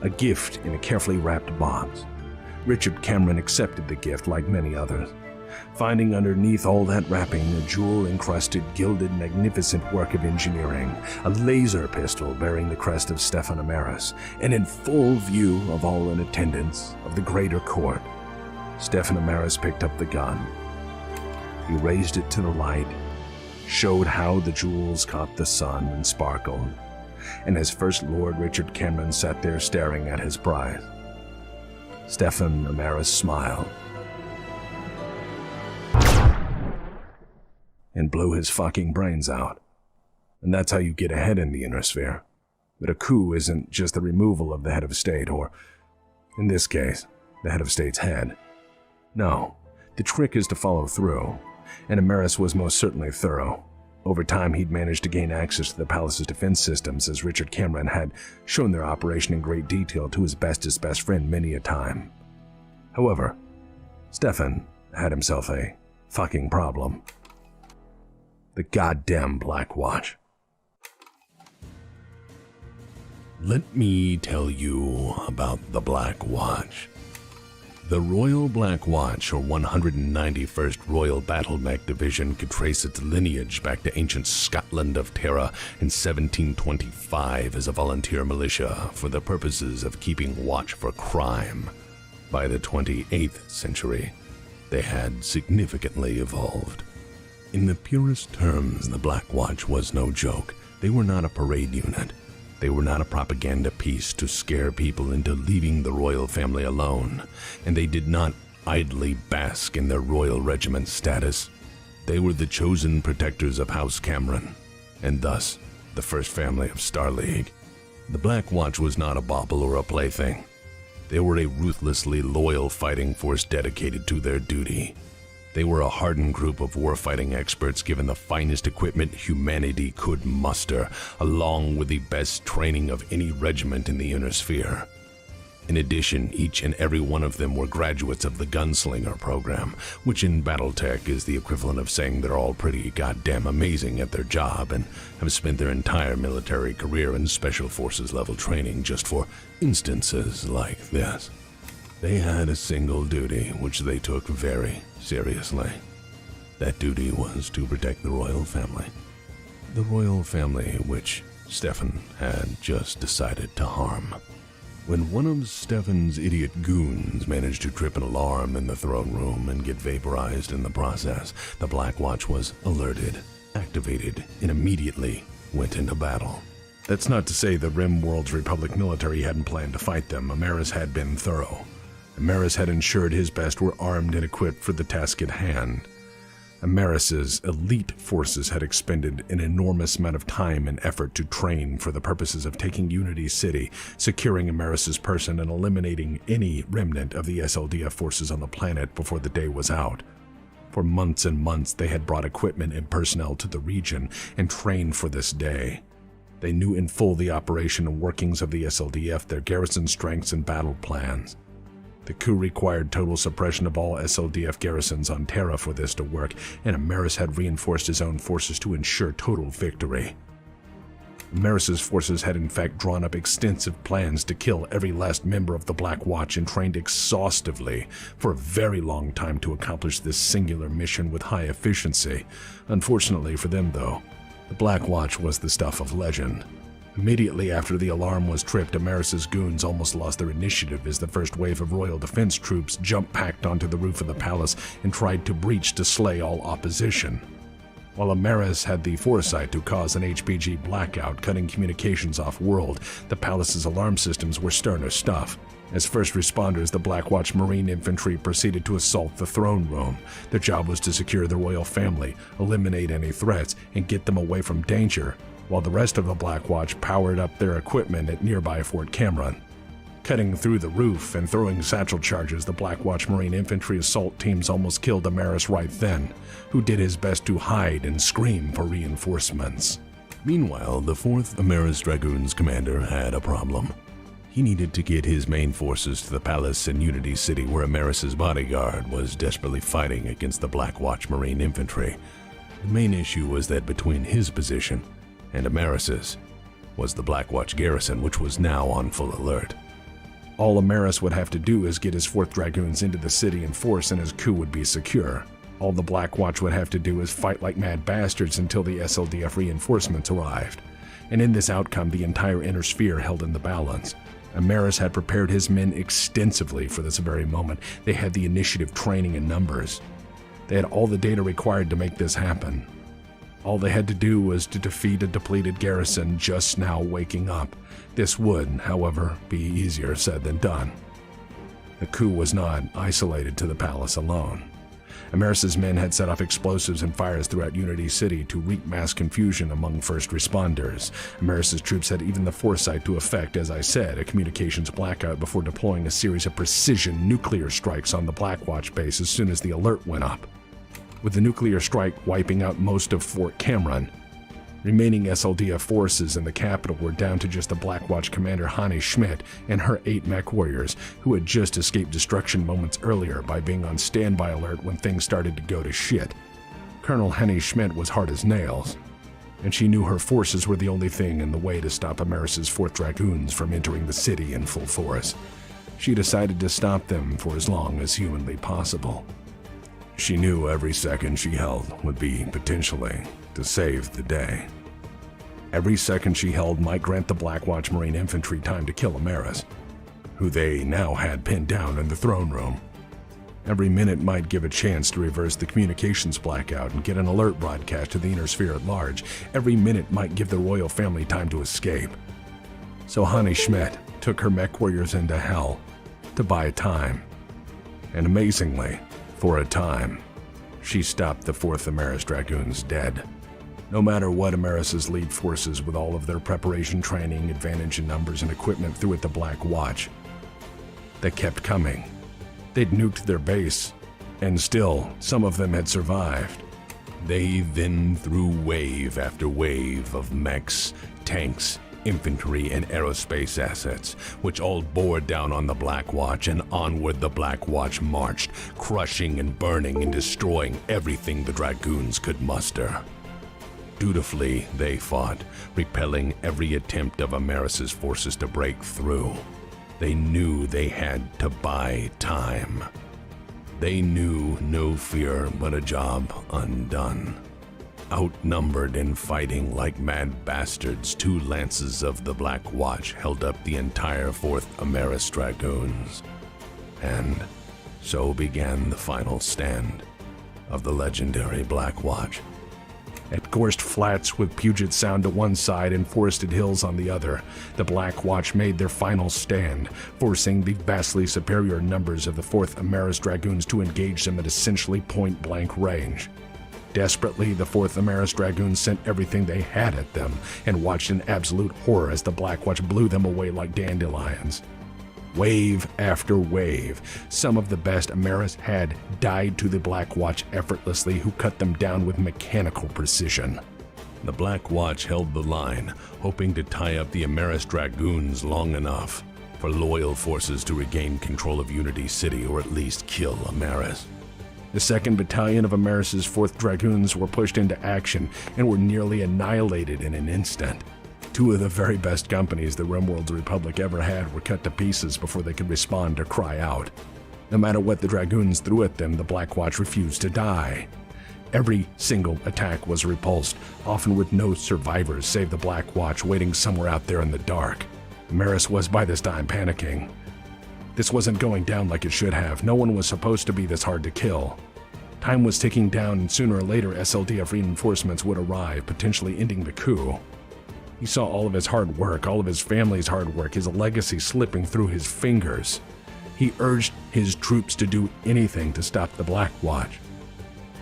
a gift in a carefully wrapped box. Richard Cameron accepted the gift like many others, finding underneath all that wrapping a jewel-encrusted, gilded, magnificent work of engineering, a laser pistol bearing the crest of Stefan Amaris, and in full view of all in attendance of the greater court. Stefan Amaris picked up the gun. He raised it to the light, showed how the jewels caught the sun and sparkled, and as First Lord Richard Cameron sat there staring at his prize, Stefan Amaris smiled and blew his fucking brains out. And that's how you get ahead in the Inner Sphere. But a coup isn't just the removal of the head of state, or, in this case, the head of state's head. No, the trick is to follow through, and Amaris was most certainly thorough. Over time, he'd managed to gain access to the palace's defense systems, as Richard Cameron had shown their operation in great detail to his bestest best friend many a time. However, Stefan had himself a fucking problem. The goddamn Black Watch. Let me tell you about the Black Watch. The Royal Black Watch, or 191st Royal Battle Mech Division, could trace its lineage back to ancient Scotland of Terra in 1725 as a volunteer militia for the purposes of keeping watch for crime. By the 28th century, they had significantly evolved. In the purest terms, the Black Watch was no joke. They were not a parade unit. They were not a propaganda piece to scare people into leaving the royal family alone, and they did not idly bask in their royal regiment status. They were the chosen protectors of House Cameron, and thus the first family of Starleague. The Black Watch was not a bauble or a plaything. They were a ruthlessly loyal fighting force dedicated to their duty. They were a hardened group of warfighting experts given the finest equipment humanity could muster, along with the best training of any regiment in the Inner Sphere. In addition, each and every one of them were graduates of the Gunslinger program, which in Battletech is the equivalent of saying they're all pretty goddamn amazing at their job and have spent their entire military career in Special Forces level training just for instances like this. They had a single duty, which they took very seriously. That duty was to protect the royal family. The royal family which Stefan had just decided to harm. When one of Stefan's idiot goons managed to trip an alarm in the throne room and get vaporized in the process, the Black Watch was alerted, activated, and immediately went into battle. That's not to say the RimWorld's Republic military hadn't planned to fight them. Amaris had been thorough. Amaris had ensured his best were armed and equipped for the task at hand. Amaris's elite forces had expended an enormous amount of time and effort to train for the purposes of taking Unity City, securing Amaris's person, and eliminating any remnant of the SLDF forces on the planet before the day was out. For months and months, they had brought equipment and personnel to the region and trained for this day. They knew in full the operation and workings of the SLDF, their garrison strengths and battle plans. The coup required total suppression of all SLDF garrisons on Terra for this to work, and Amaris had reinforced his own forces to ensure total victory. Amaris's forces had in fact drawn up extensive plans to kill every last member of the Black Watch and trained exhaustively for a very long time to accomplish this singular mission with high efficiency. Unfortunately for them, though, the Black Watch was the stuff of legend. Immediately after the alarm was tripped, Amaris's goons almost lost their initiative as the first wave of Royal Defense troops jump-packed onto the roof of the palace and tried to breach to slay all opposition. While Amaris had the foresight to cause an HPG blackout, cutting communications off-world, the palace's alarm systems were sterner stuff. As first responders, the Black Watch Marine Infantry proceeded to assault the throne room. Their job was to secure the royal family, eliminate any threats, and get them away from danger, while the rest of the Black Watch powered up their equipment at nearby Fort Cameron. Cutting through the roof and throwing satchel charges, the Black Watch Marine Infantry assault teams almost killed Amaris right then, who did his best to hide and scream for reinforcements. Meanwhile, the 4th Amaris Dragoons commander had a problem. He needed to get his main forces to the palace in Unity City, where Amaris's bodyguard was desperately fighting against the Black Watch Marine Infantry. The main issue was that between his position and Amaris's was the Black Watch garrison, which was now on full alert. All Amaris would have to do is get his 4th Dragoons into the city in force and his coup would be secure. All the Black Watch would have to do is fight like mad bastards until the SLDF reinforcements arrived. And in this outcome, the entire inner sphere held in the balance. Amaris had prepared his men extensively for this very moment. They had the initiative, training, and numbers. They had all the data required to make this happen. All they had to do was to defeat a depleted garrison just now waking up. This would, however, be easier said than done. The coup was not isolated to the palace alone. Amaris's men had set off explosives and fires throughout Unity City to wreak mass confusion among first responders. Amaris's troops had even the foresight to effect, as I said, a communications blackout before deploying a series of precision nuclear strikes on the Black Watch base as soon as the alert went up. With the nuclear strike wiping out most of Fort Cameron, remaining SLDF forces in the capital were down to just the Black Watch commander Hani Schmidt and her 8 mech warriors, who had just escaped destruction moments earlier by being on standby alert when things started to go to shit. Colonel Hani Schmidt was hard as nails, and she knew her forces were the only thing in the way to stop Amaris's 4th Dragoons from entering the city in full force. She decided to stop them for as long as humanly possible. She knew every second she held would be, potentially, to save the day. Every second she held might grant the Black Watch Marine Infantry time to kill Amaris, who they now had pinned down in the throne room. Every minute might give a chance to reverse the communications blackout and get an alert broadcast to the inner sphere at large. Every minute might give the royal family time to escape. So Hani Schmidt took her mech warriors into hell to buy time. And amazingly, for a time, she stopped the 4th Amaris Dragoons dead. No matter what Amaris's lead forces, with all of their preparation, training, advantage in numbers, and equipment, threw at the Black Watch, they kept coming. They'd nuked their base, and still, some of them had survived. They then threw wave after wave of mechs, tanks, infantry, and aerospace assets, which all bore down on the Black Watch, and onward the Black Watch marched, crushing and burning and destroying everything the Dragoons could muster. Dutifully, they fought, repelling every attempt of Amaris's forces to break through. They knew they had to buy time. They knew no fear but a job undone. Outnumbered and fighting like mad bastards, 2 lances of the Black Watch held up the entire 4th Amaris Dragoons. And so began the final stand of the legendary Black Watch. At Gorst Flats, with Puget Sound to one side and Forested Hills on the other, the Black Watch made their final stand, forcing the vastly superior numbers of the 4th Amaris Dragoons to engage them at essentially point-blank range. Desperately, the 4th Amaris Dragoons sent everything they had at them and watched in absolute horror as the Black Watch blew them away like dandelions. Wave after wave, some of the best Amaris had died to the Black Watch effortlessly, who cut them down with mechanical precision. The Black Watch held the line, hoping to tie up the Amaris Dragoons long enough for loyal forces to regain control of Unity City, or at least kill Amaris. The 2nd Battalion of Amaris's 4th Dragoons were pushed into action and were nearly annihilated in an instant. Two of the very best companies the RimWorld's Republic ever had were cut to pieces before they could respond or cry out. No matter what the Dragoons threw at them, the Black Watch refused to die. Every single attack was repulsed, often with no survivors save the Black Watch waiting somewhere out there in the dark. Amaris was by this time panicking. This wasn't going down like it should have. No one was supposed to be this hard to kill. Time was ticking down, and sooner or later SLDF reinforcements would arrive, potentially ending the coup. He saw all of his hard work, all of his family's hard work, his legacy slipping through his fingers. He urged his troops to do anything to stop the Black Watch.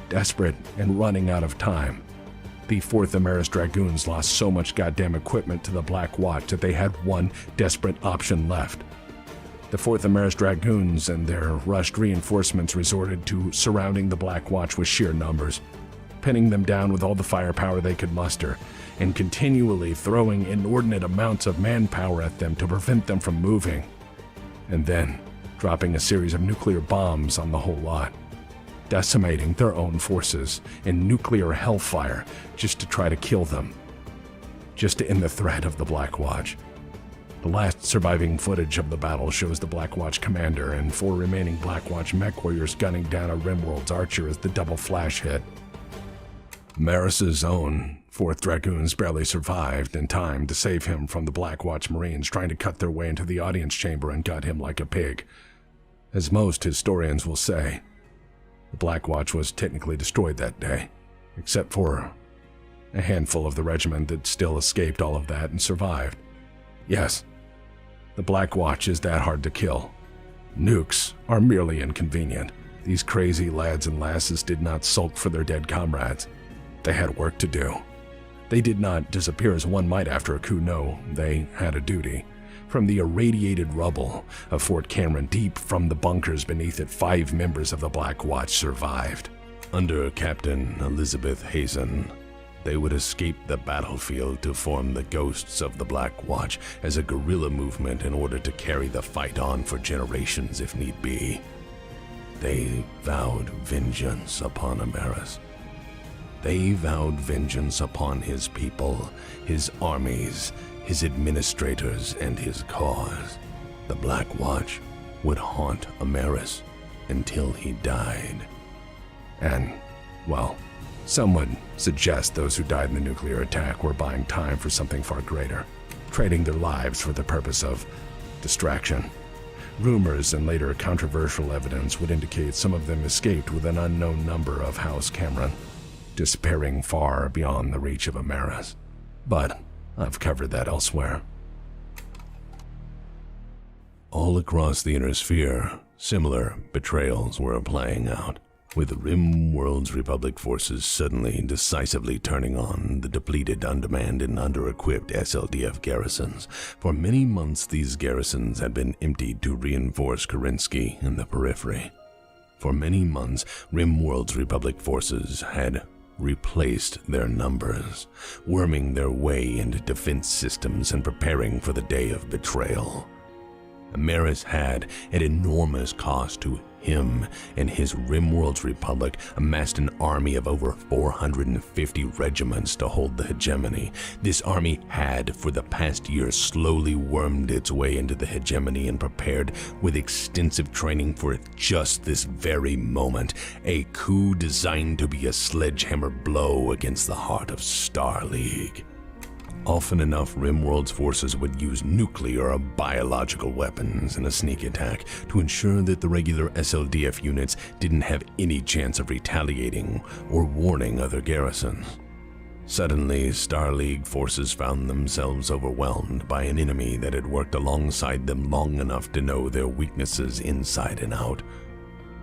Desperate and running out of time, the 4th Amaris Dragoons lost so much goddamn equipment to the Black Watch that they had one desperate option left. The 4th Amaris Dragoons and their rushed reinforcements resorted to surrounding the Black Watch with sheer numbers, pinning them down with all the firepower they could muster, and continually throwing inordinate amounts of manpower at them to prevent them from moving, and then dropping a series of nuclear bombs on the whole lot, decimating their own forces in nuclear hellfire just to try to kill them, just to end the threat of the Black Watch. The last surviving footage of the battle shows the Black Watch commander and 4 remaining Black Watch mech warriors gunning down a RimWorld's archer as the double flash hit. Maris's own 4th Dragoons barely survived in time to save him from the Black Watch Marines trying to cut their way into the audience chamber and gut him like a pig. As most historians will say, the Black Watch was technically destroyed that day, except for a handful of the regiment that still escaped all of that and survived. Yes, the Black Watch is that hard to kill. Nukes are merely inconvenient. These crazy lads and lasses did not sulk for their dead comrades. They had work to do. They did not disappear as one might after a coup. No, they had a duty. From the irradiated rubble of Fort Cameron, deep from the bunkers beneath it, 5 members of the Black Watch survived. Under Captain Elizabeth Hazen, they would escape the battlefield to form the Ghosts of the Black Watch as a guerrilla movement in order to carry the fight on for generations if need be. They vowed vengeance upon Amaris. They vowed vengeance upon his people, his armies, his administrators, and his cause. The Black Watch would haunt Amaris until he died. And, well, some would suggest those who died in the nuclear attack were buying time for something far greater, trading their lives for the purpose of distraction. Rumors and later controversial evidence would indicate some of them escaped with an unknown number of House Cameron, disappearing far beyond the reach of Amaris. But I've covered that elsewhere. All across the Inner Sphere, similar betrayals were playing out, with RimWorld's Republic forces suddenly decisively turning on the depleted, undermanned, and under-equipped SLDF garrisons. For many months, these garrisons had been emptied to reinforce Kerensky in the periphery. For many months, RimWorld's Republic forces had replaced their numbers, worming their way into defense systems and preparing for the day of betrayal. Amaris had, at enormous cost to him and his RimWorld's Republic, amassed an army of over 450 regiments to hold the hegemony. This army had, for the past year, slowly wormed its way into the hegemony and prepared with extensive training for just this very moment, a coup designed to be a sledgehammer blow against the heart of Star League. Often enough, RimWorld's forces would use nuclear or biological weapons in a sneak attack to ensure that the regular SLDF units didn't have any chance of retaliating or warning other garrisons. Suddenly, Star League forces found themselves overwhelmed by an enemy that had worked alongside them long enough to know their weaknesses inside and out.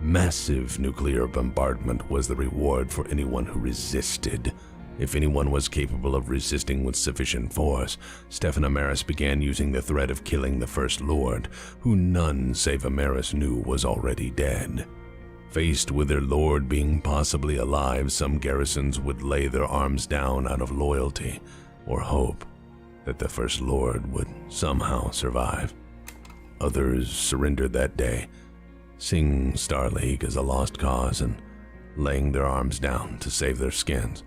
Massive nuclear bombardment was the reward for anyone who resisted. If anyone was capable of resisting with sufficient force, Stefan Amaris began using the threat of killing the First Lord, who none save Amaris knew was already dead. Faced with their lord being possibly alive, some garrisons would lay their arms down out of loyalty or hope that the First Lord would somehow survive. Others surrendered that day, seeing Star League as a lost cause and laying their arms down to save their skins.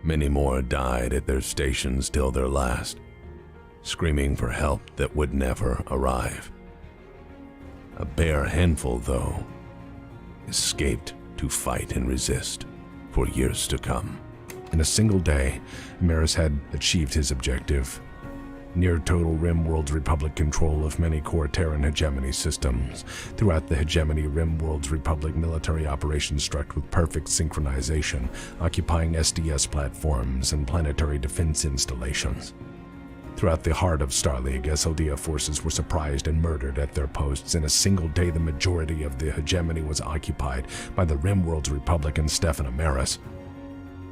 Many more died at their stations till their last, screaming for help that would never arrive. A bare handful, though, escaped to fight and resist for years to come. In a single day, Maris had achieved his objective: near total RimWorld's Republic control of many core Terran hegemony systems. Throughout the hegemony, RimWorld's Republic military operations struck with perfect synchronization, occupying SDS platforms and planetary defense installations. Throughout the heart of Starleague, SLDF forces were surprised and murdered at their posts. In a single day, the majority of the hegemony was occupied by the RimWorld's Republic and Stefan Amaris.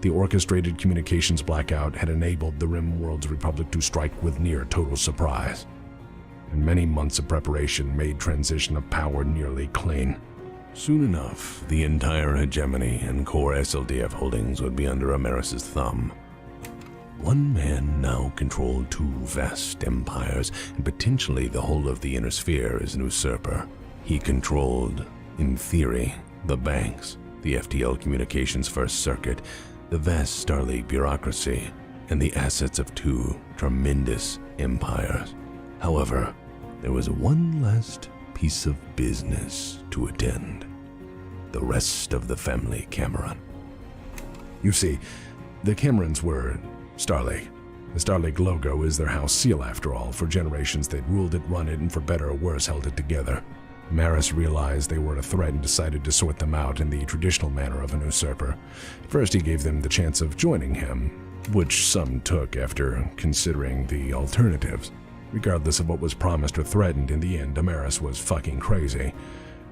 The orchestrated communications blackout had enabled the RimWorld's Republic to strike with near total surprise, and many months of preparation made transition of power nearly clean. Soon enough, the entire hegemony and core SLDF holdings would be under Amaris' thumb. One man now controlled two vast empires, and potentially the whole of the inner sphere as an usurper. He controlled, in theory, the banks, the FTL Communications First Circuit, the vast Starleague bureaucracy, and the assets of two tremendous empires. However, there was one last piece of business to attend: the rest of the family Cameron. You see, the Camerons were Starleague. The Starleague logo is their house seal, after all. For generations they'd ruled it, run it, and for better or worse held it together. Maris realized they were a threat and decided to sort them out in the traditional manner of an usurper. First, he gave them the chance of joining him, which some took after considering the alternatives. Regardless of what was promised or threatened, in the end, Amaris was fucking crazy.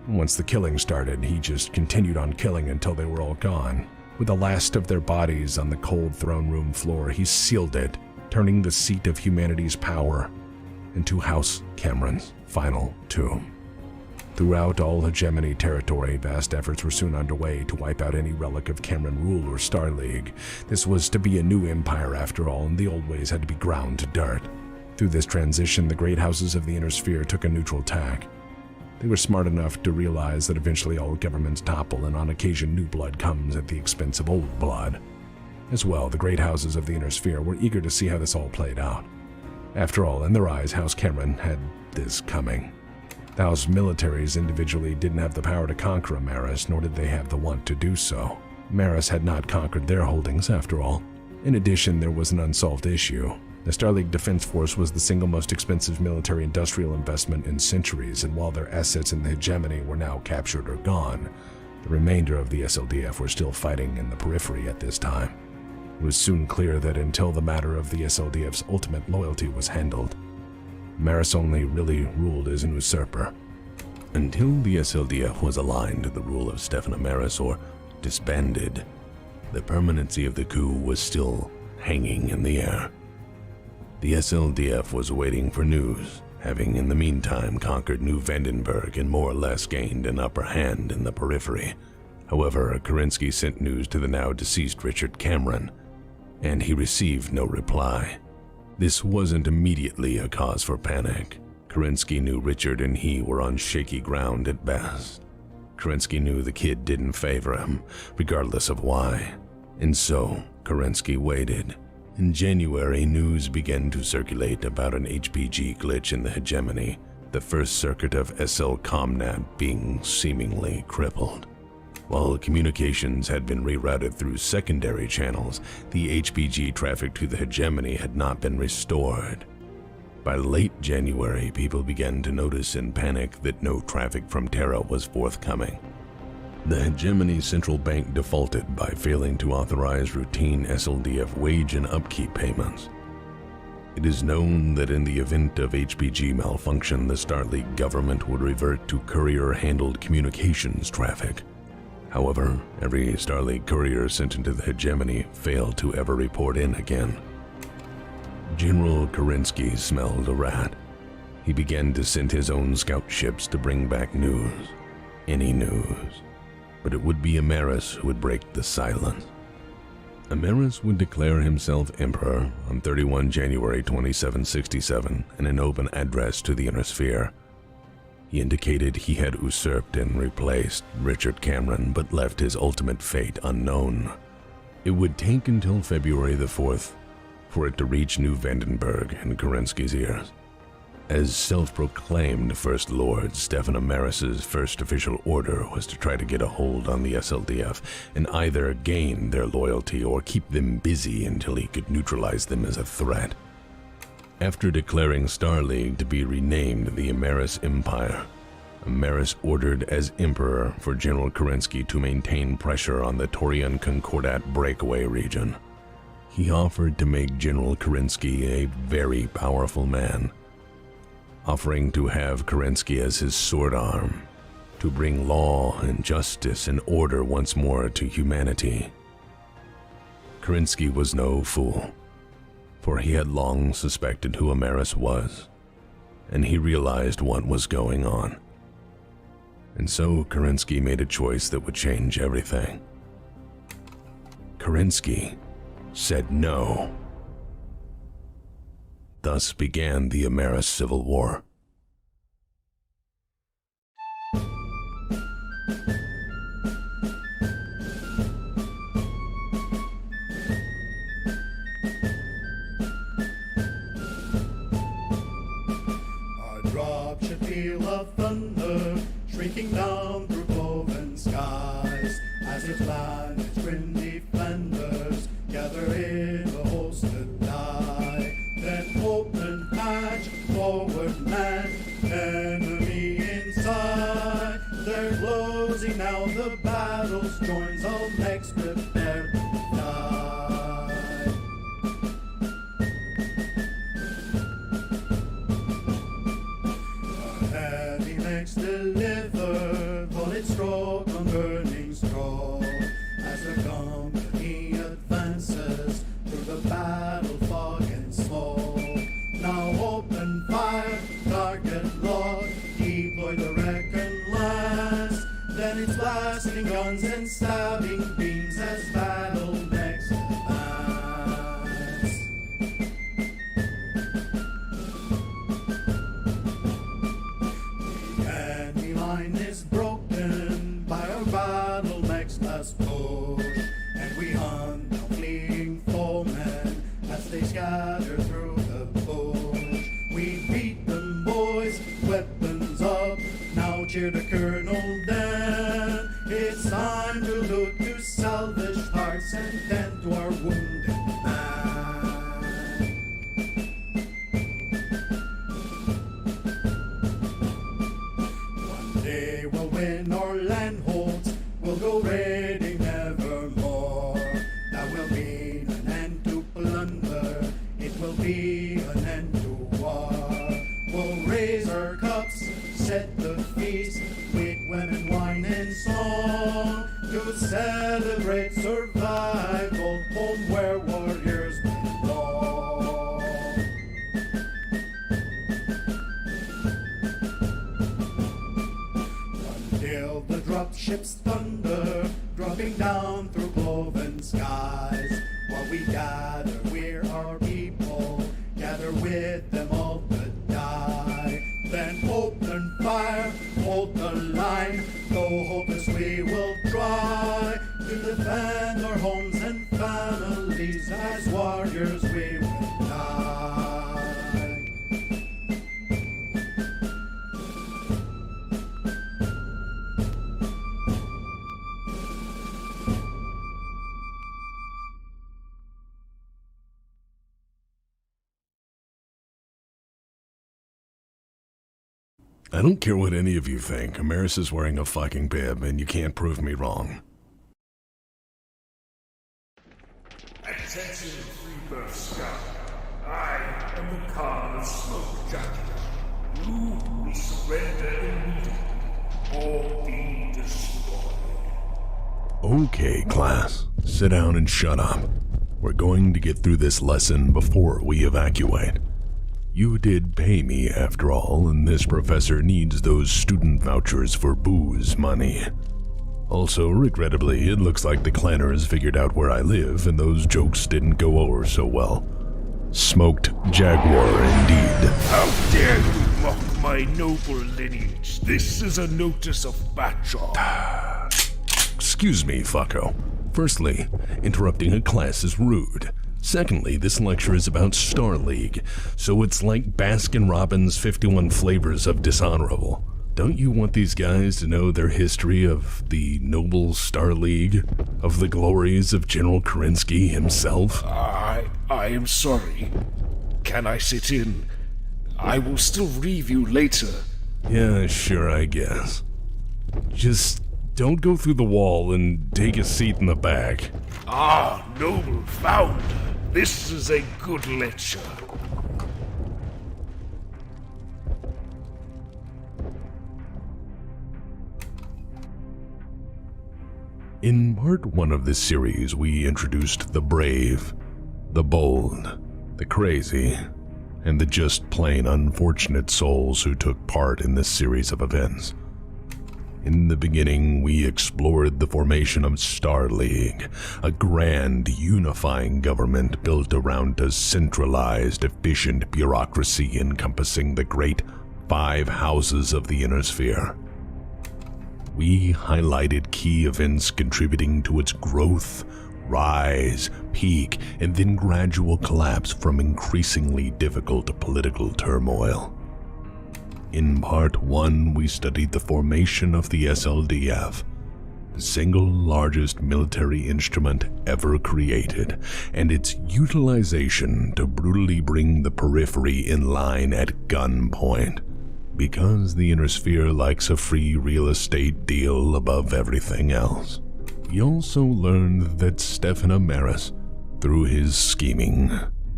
Once the killing started, he just continued on killing until they were all gone. With the last of their bodies on the cold throne room floor, he sealed it, turning the seat of humanity's power into House Cameron's final tomb. Throughout all hegemony territory, vast efforts were soon underway to wipe out any relic of Cameron rule or Starleague. This was to be a new empire after all, and the old ways had to be ground to dirt. Through this transition, the great houses of the inner sphere took a neutral tack. They were smart enough to realize that eventually all governments topple, and on occasion new blood comes at the expense of old blood. As well, the great houses of the inner sphere were eager to see how this all played out. After all, in their eyes, House Cameron had this coming. The House militaries individually didn't have the power to conquer Amaris, nor did they have the want to do so. Amaris had not conquered their holdings, after all. In addition, there was an unsolved issue. The Starleague Defense Force was the single most expensive military-industrial investment in centuries, and while their assets in the hegemony were now captured or gone, the remainder of the SLDF were still fighting in the periphery at this time. It was soon clear that until the matter of the SLDF's ultimate loyalty was handled, Amaris only really ruled as an usurper. Until the SLDF was aligned to the rule of Stefan Amaris or disbanded, the permanency of the coup was still hanging in the air. The SLDF was waiting for news, having in the meantime conquered New Vandenberg and more or less gained an upper hand in the periphery. However, Kerensky sent news to the now deceased Richard Cameron, and he received no reply. This wasn't immediately a cause for panic. Kerensky knew Richard and he were on shaky ground at best. Kerensky knew the kid didn't favor him, regardless of why. And so, Kerensky waited. In January, news began to circulate about an HPG glitch in the hegemony, the first circuit of SL Comnat being seemingly crippled. While communications had been rerouted through secondary channels, the HPG traffic to the hegemony had not been restored. By late January, people began to notice in panic that no traffic from Terra was forthcoming. The hegemony central bank defaulted by failing to authorize routine SLDF wage and upkeep payments. It is known that in the event of HPG malfunction, the Starleague government would revert to courier-handled communications traffic. However, every Starleague courier sent into the hegemony failed to ever report in again. General Kerensky smelled a rat. He began to send his own scout ships to bring back news. Any news. But it would be Amaris who would break the silence. Amaris would declare himself emperor on 31 January 2767 in an open address to the inner sphere. He indicated he had usurped and replaced Richard Cameron, but left his ultimate fate unknown. It would take until February the 4th for it to reach New Vandenberg in Kerensky's ears. As self-proclaimed First Lord, Stefan Amaris's first official order was to try to get a hold on the SLDF and either gain their loyalty or keep them busy until he could neutralize them as a threat. After declaring Star League to be renamed the Amaris Empire, Amaris ordered as Emperor for General Kerensky to maintain pressure on the Taurian Concordat breakaway region. He offered to make General Kerensky a very powerful man, offering to have Kerensky as his sword arm, to bring law and justice and order once more to humanity. Kerensky was no fool, for he had long suspected who Amaris was, and he realized what was going on. And so Kerensky made a choice that would change everything. Kerensky said no. Thus began the Amaris Civil War. A drop should feel of thunder shrieking down through cloven skies as its land, its grim defenders gather in a host to die. Then open hatch, forward man, enemy inside. They're closing now, the battle's joins, all next prepare to die. A heavy next deliver, bullet stroke on burning scroll, as the company advances through the battle fog and smoke. Now open fire, target locked, deploy the reckon last. Then it's blasting guns and stabbing beams as battle next advance. The enemy line is broken by our battle mech's last push, and we hunt down fleeing foemen as they scatter through the bush. We beat them, boys, weapons up, now cheer the Colonel Dan. It's time to look to salvage hearts and tend to our wounded man. One day we'll win our land holds, we'll go raiding nevermore. That will mean an end to plunder, it will be an end to war. We'll raise our cups, set the feast, with women, wine and song, to celebrate survival, home where warriors belong. Until the dropships thunder, dropping down through cloven skies, while we gather, we're our people, gather with them all to die. Then open fire, hold the line, though hopeless we will try to defend our homes and families, as warriors we will die. I don't care what any of you think. Amaris is wearing a fucking bib, and you can't prove me wrong. Attention, Freebirth Scout. I am the Khan of Smoke Junkie. You will surrender immediately, or be destroyed. Okay, class. Sit down and shut up. We're going to get through this lesson before we evacuate. You did pay me, after all, and this professor needs those student vouchers for booze money. Also, regrettably, it looks like the clanners figured out where I live, and those jokes didn't go over so well. Smoked Jaguar, indeed. How dare you mock my noble lineage? This is a notice of battle. Excuse me, fucko. Firstly, interrupting a class is rude. Secondly, this lecture is about Star League, so it's like Baskin-Robbins' 51 flavors of dishonorable. Don't you want these guys to know their history of the noble Star League, of the glories of General Kerensky himself? I am sorry. Can I sit in? I will still review later. Yeah, sure, I guess. Just don't go through the wall and take a seat in the back. Ah, noble founder, this is a good lecture. In part 1 of this series, we introduced the brave, the bold, the crazy, and the just plain unfortunate souls who took part in this series of events. In the beginning, we explored the formation of Star League, a grand, unifying government built around a centralized, efficient bureaucracy encompassing the great 5 houses of the Inner Sphere. We highlighted key events contributing to its growth, rise, peak, and then gradual collapse from increasingly difficult political turmoil. In part 1, we studied the formation of the SLDF, the single largest military instrument ever created, and its utilization to brutally bring the periphery in line at gunpoint, because the Inner Sphere likes a free real estate deal above everything else. We also learned that Stefan Amaris, through his scheming,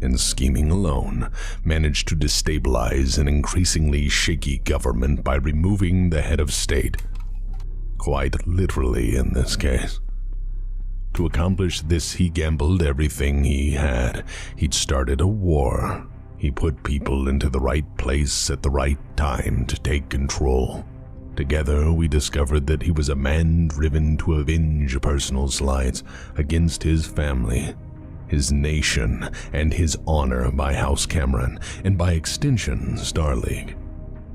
and scheming alone, managed to destabilize an increasingly shaky government by removing the head of state. Quite literally in this case. To accomplish this, he gambled everything he had. He'd started a war. He put people into the right place at the right time to take control. Together, we discovered that he was a man driven to avenge personal slights against his family, his nation, and his honor by House Cameron, and by extension, Star League.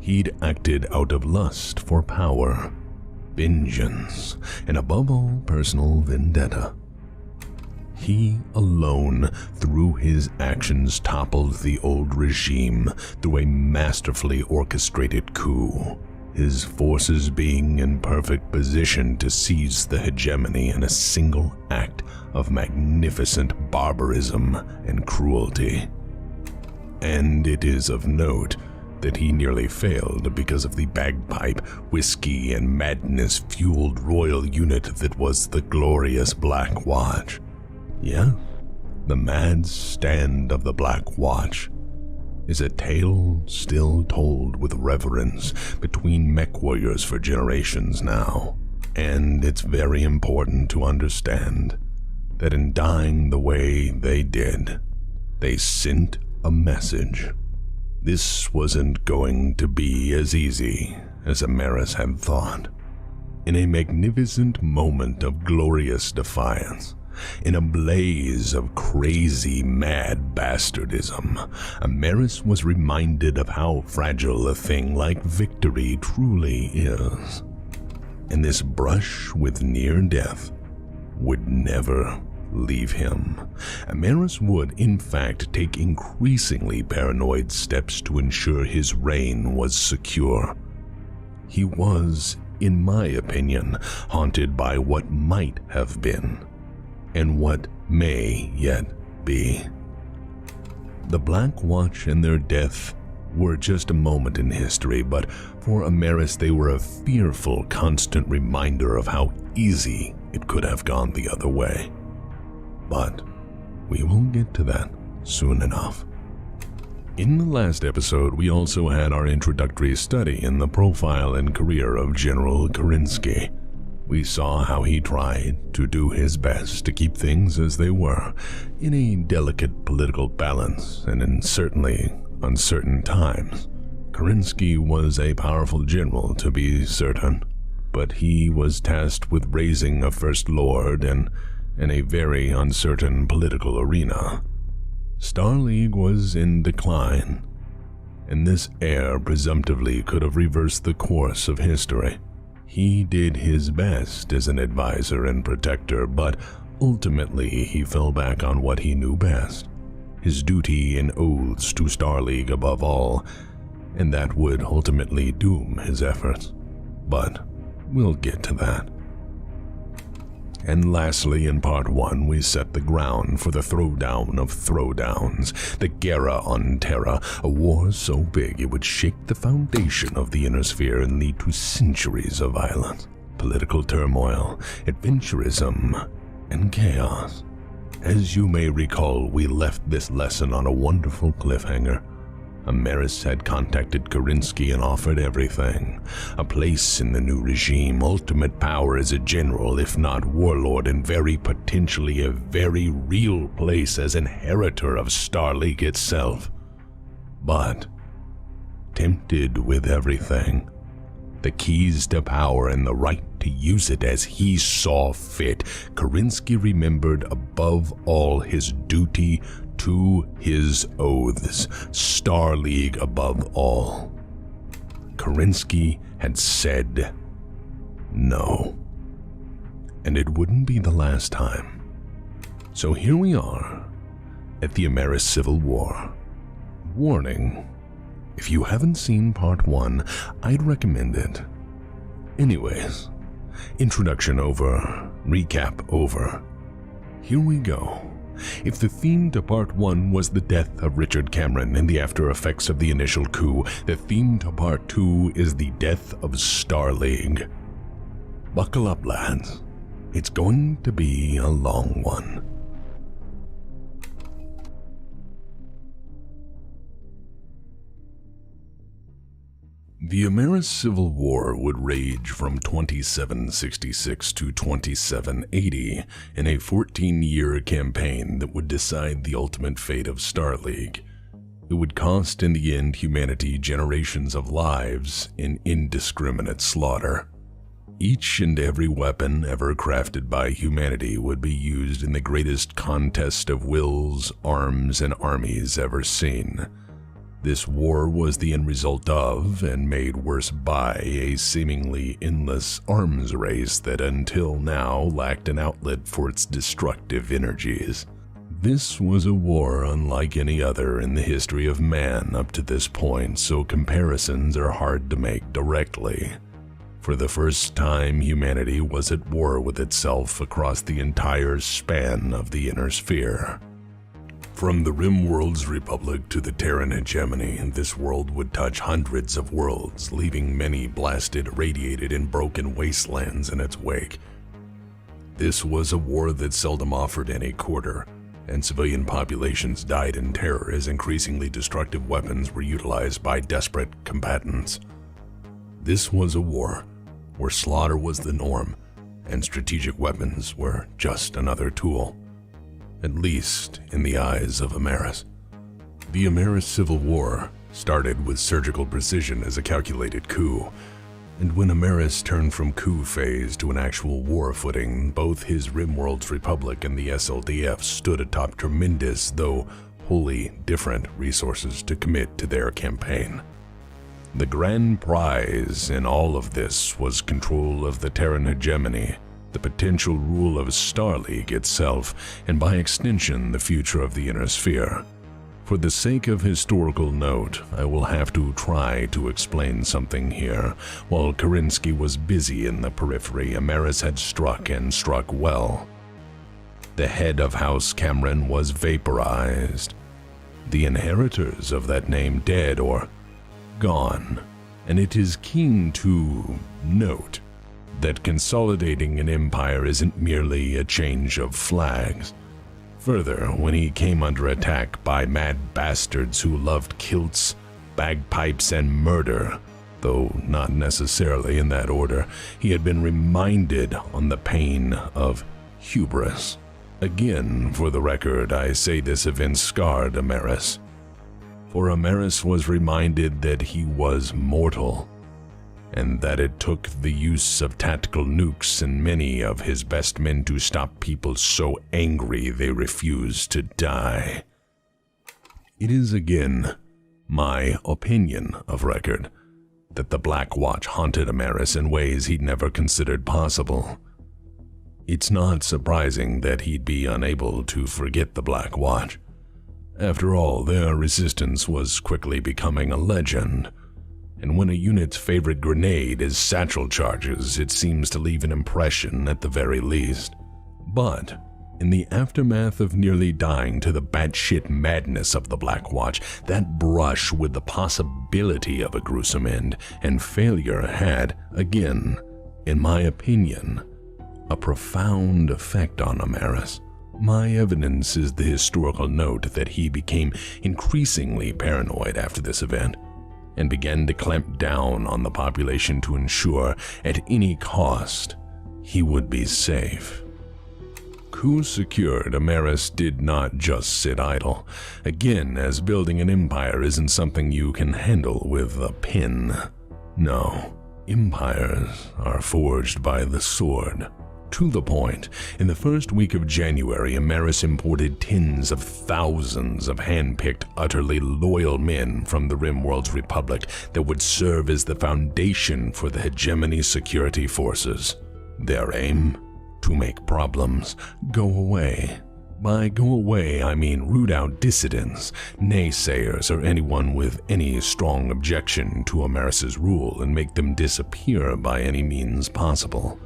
He'd acted out of lust for power, vengeance, and above all, personal vendetta. He alone, through his actions, toppled the old regime through a masterfully orchestrated coup, his forces being in perfect position to seize the hegemony in a single act of magnificent barbarism and cruelty. And it is of note that he nearly failed because of the bagpipe, whiskey, and madness-fueled royal unit that was the glorious Black Watch. Yeah, the mad stand of the Black Watch is a tale still told with reverence between mech warriors for generations now. And it's very important to understand that in dying the way they did, they sent a message. This wasn't going to be as easy as Amaris had thought. In a magnificent moment of glorious defiance, in a blaze of crazy, mad bastardism, Amaris was reminded of how fragile a thing like victory truly is. And this brush with near death would never leave him. Amaris would, in fact, take increasingly paranoid steps to ensure his reign was secure. He was, in my opinion, haunted by what might have been, and what may yet be. The Black Watch and their death were just a moment in history, but for Amaris they were a fearful, constant reminder of how easy it could have gone the other way. But we will get to that soon enough. In the last episode, we also had our introductory study in the profile and career of General Kerensky. We saw how he tried to do his best to keep things as they were, in a delicate political balance and in certainly uncertain times. Kerensky was a powerful general, to be certain, but he was tasked with raising a First Lord and in a very uncertain political arena. Star League was in decline, and this heir presumptively could have reversed the course of history. He did his best as an advisor and protector, but Ultimately, he fell back on what he knew best, his duty and oaths to Star League above all, and that would ultimately doom his efforts. But we'll get to that. And lastly, in Part 1, we set the ground for the throwdown of throwdowns, the Guerra on Terra, a war so big it would shake the foundation of the Inner Sphere and lead to centuries of violence, political turmoil, adventurism, and chaos. As you may recall, we left this lesson on a wonderful cliffhanger. Amaris had contacted Kerensky and offered everything. A place in the new regime, ultimate power as a general, if not warlord, and very potentially a very real place as inheritor of Star League itself. But, tempted with everything, the keys to power and the right to use it as he saw fit, Kerensky remembered above all his duty to his oaths, Star League above all. Kerensky had said no. And it wouldn't be the last time. So here we are, at the Amaris Civil War. Warning, if you haven't seen Part 1, I'd recommend it. Anyways, introduction over, recap over. Here we go. If the theme to Part 1 was the death of Richard Cameron and the after effects of the initial coup, the theme to Part 2 is the death of Star League. Buckle up, lads. It's going to be a long one. The Amaris Civil War would rage from 2766 to 2780 in a 14-year campaign that would decide the ultimate fate of Star League. It would cost in the end humanity generations of lives in indiscriminate slaughter. Each and every weapon ever crafted by humanity would be used in the greatest contest of wills, arms, and armies ever seen. This war was the end result of, and made worse by, a seemingly endless arms race that until now lacked an outlet for its destructive energies. This was a war unlike any other in the history of man up to this point, so comparisons are hard to make directly. For the first time, humanity was at war with itself across the entire span of the Inner Sphere. From the Rimworld's republic to the Terran hegemony, this world would touch hundreds of worlds, leaving many blasted, irradiated, and broken wastelands in its wake. This was a war that seldom offered any quarter, and civilian populations died in terror as increasingly destructive weapons were utilized by desperate combatants. This was a war where slaughter was the norm, and strategic weapons were just another tool. At least in the eyes of Amaris. The Amaris Civil War started with surgical precision as a calculated coup, and when Amaris turned from coup phase to an actual war footing, both his Rimworld's Republic and the SLDF stood atop tremendous, though wholly different, resources to commit to their campaign. The grand prize in all of this was control of the Terran hegemony, the potential rule of Star League itself, and by extension the future of the Inner Sphere. For the sake of historical note, I will have to try to explain something here. While Kerensky was busy in the periphery, Amaris had struck and struck well. The head of House Cameron was vaporized, the inheritors of that name dead or gone, and it is keen to note that consolidating an empire isn't merely a change of flags. Further, when he came under attack by mad bastards who loved kilts, bagpipes, and murder, though not necessarily in that order, he had been reminded on the pain of hubris. Again, for the record, I say this event scarred Amaris. For Amaris was reminded that he was mortal, and that it took the use of tactical nukes and many of his best men to stop people so angry they refused to die. It is again my opinion of record that the Black Watch haunted Amaris in ways he'd never considered possible. It's not surprising that he'd be unable to forget the Black Watch. After all, their resistance was quickly becoming a legend. And when a unit's favorite grenade is satchel charges, it seems to leave an impression at the very least. But in the aftermath of nearly dying to the batshit madness of the Black Watch, that brush with the possibility of a gruesome end and failure had, again, in my opinion, a profound effect on Amaris. My evidence is the historical note that he became increasingly paranoid after this event and began to clamp down on the population to ensure, at any cost, he would be safe. Coup secured, Amaris did not just sit idle, again, as building an empire isn't something you can handle with a pin. No, empires are forged by the sword. To the point, in the first week of January, Amaris imported tens of thousands of hand-picked, utterly loyal men from the Rimworld's Republic that would serve as the foundation for the hegemony security forces. Their aim? To make problems go away. By go away, I mean root out dissidents, naysayers, or anyone with any strong objection to Amaris's rule and make them disappear by any means possible.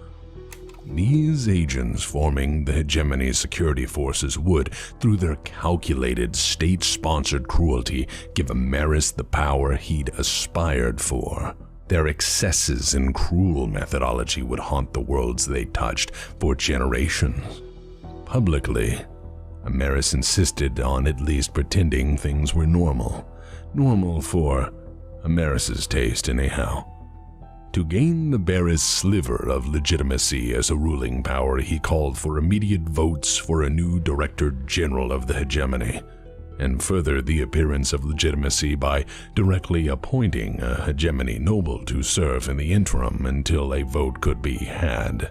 These agents forming the hegemony security forces would, through their calculated, state-sponsored cruelty, give Amaris the power he'd aspired for. Their excesses in cruel methodology would haunt the worlds they touched for generations. Publicly, Amaris insisted on at least pretending things were normal. Normal for Amaris's taste, anyhow. To gain the barest sliver of legitimacy as a ruling power, he called for immediate votes for a new Director General of the hegemony, and further the appearance of legitimacy by directly appointing a hegemony noble to serve in the interim until a vote could be had.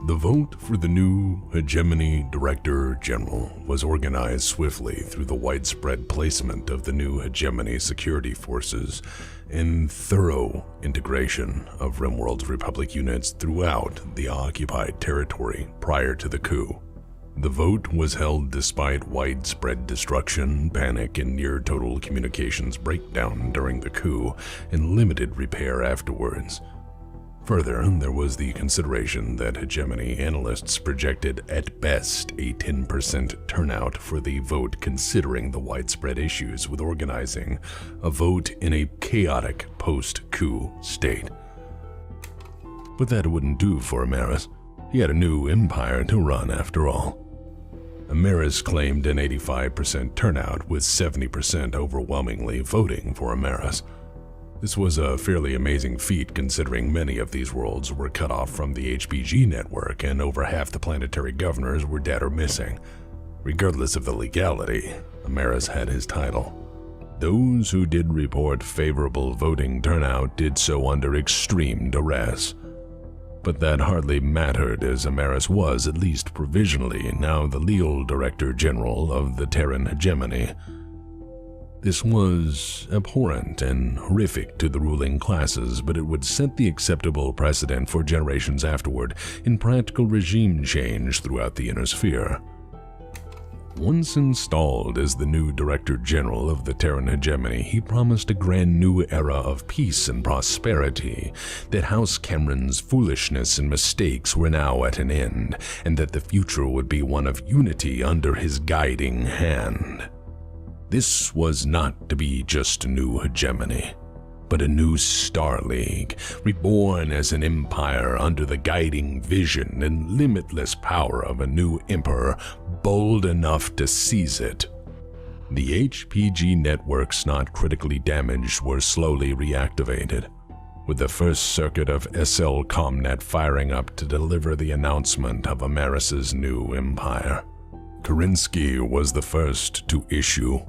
The vote for the new hegemony Director General was organized swiftly through the widespread placement of the new hegemony security forces and thorough integration of Rimworld's Republic units throughout the occupied territory prior to the coup. The vote was held despite widespread destruction, panic, and near-total communications breakdown during the coup and limited repair afterwards. Further, there was the consideration that hegemony analysts projected at best a 10% turnout for the vote, considering the widespread issues with organizing a vote in a chaotic post-coup state. But that wouldn't do for Amaris. He had a new empire to run after all. Amaris claimed an 85% turnout, with 70% overwhelmingly voting for Amaris. This was a fairly amazing feat considering many of these worlds were cut off from the HPG network and over half the planetary governors were dead or missing. Regardless of the legality, Amaris had his title. Those who did report favorable voting turnout did so under extreme duress. But that hardly mattered, as Amaris was, at least provisionally, now the legal Director General of the Terran hegemony. This was abhorrent and horrific to the ruling classes, but it would set the acceptable precedent for generations afterward in practical regime change throughout the Inner Sphere. Once installed as the new Director General of the Terran hegemony, he promised a grand new era of peace and prosperity, that House Cameron's foolishness and mistakes were now at an end, and that the future would be one of unity under his guiding hand. This was not to be just a new hegemony, but a new Star League, reborn as an empire under the guiding vision and limitless power of a new emperor, bold enough to seize it. The HPG networks not critically damaged were slowly reactivated, with the first circuit of SL Comnet firing up to deliver the announcement of Amaris's new empire. Kerensky was the first to issue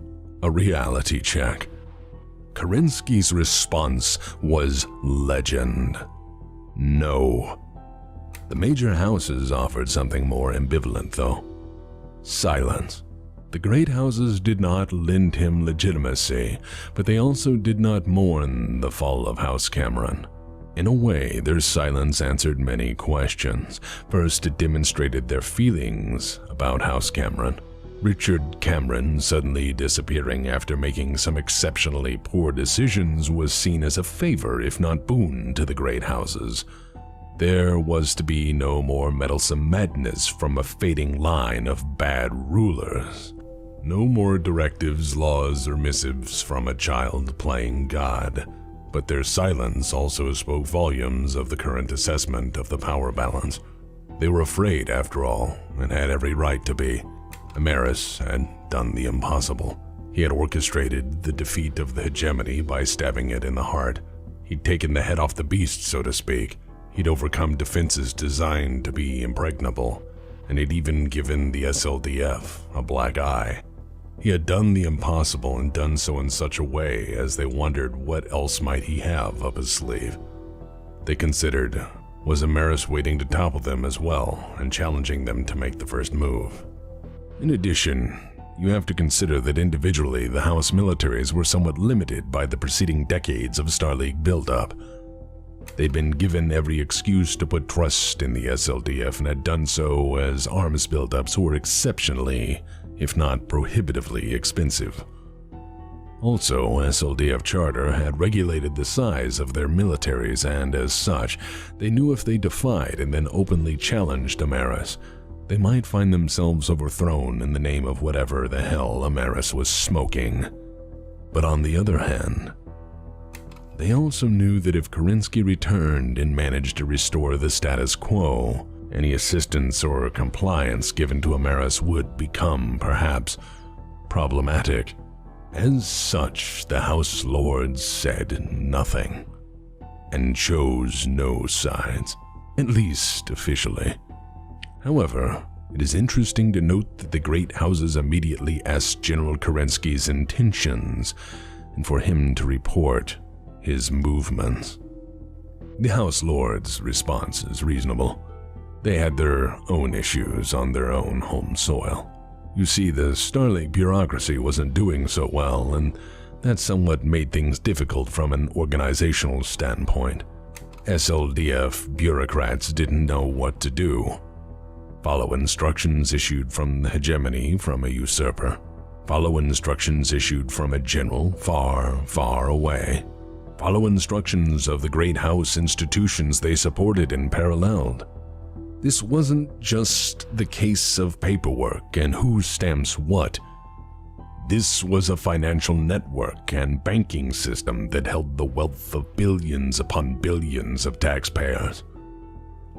a reality check. Kerensky's response was legend. No. The major houses offered something more ambivalent, though. Silence. The great houses did not lend him legitimacy, but they also did not mourn the fall of House Cameron. In a way, their silence answered many questions. First, it demonstrated their feelings about House Cameron. Richard Cameron suddenly disappearing after making some exceptionally poor decisions was seen as a favor, if not boon, to the great houses. There was to be no more meddlesome madness from a fading line of bad rulers. No more directives, laws, or missives from a child playing God. But their silence also spoke volumes of the current assessment of the power balance. They were afraid, after all, and had every right to be. Amaris had done the impossible. He had orchestrated the defeat of the hegemony by stabbing it in the heart. He'd taken the head off the beast, so to speak. He'd overcome defenses designed to be impregnable, and he'd even given the SLDF a black eye. He had done the impossible and done so in such a way as they wondered what else might he have up his sleeve. They considered, was Amaris waiting to topple them as well and challenging them to make the first move? In addition, you have to consider that individually the House militaries were somewhat limited by the preceding decades of Star League buildup. They'd been given every excuse to put trust in the SLDF and had done so as arms buildups were exceptionally, if not prohibitively, expensive. Also, SLDF Charter had regulated the size of their militaries, and as such, they knew if they defied and then openly challenged Amaris, they might find themselves overthrown in the name of whatever the hell Amaris was smoking. But on the other hand, they also knew that if Kerensky returned and managed to restore the status quo, any assistance or compliance given to Amaris would become, perhaps, problematic. As such, the House Lords said nothing, and chose no sides, at least officially. However, it is interesting to note that the great houses immediately asked General Kerensky's intentions, and for him to report his movements. The House Lords' response is reasonable. They had their own issues on their own home soil. You see, the Star League bureaucracy wasn't doing so well, and that somewhat made things difficult from an organizational standpoint. SLDF bureaucrats didn't know what to do. Follow instructions issued from the hegemony from a usurper. Follow instructions issued from a general far, far away. Follow instructions of the great house institutions they supported and paralleled. This wasn't just the case of paperwork and who stamps what. This was a financial network and banking system that held the wealth of billions upon billions of taxpayers.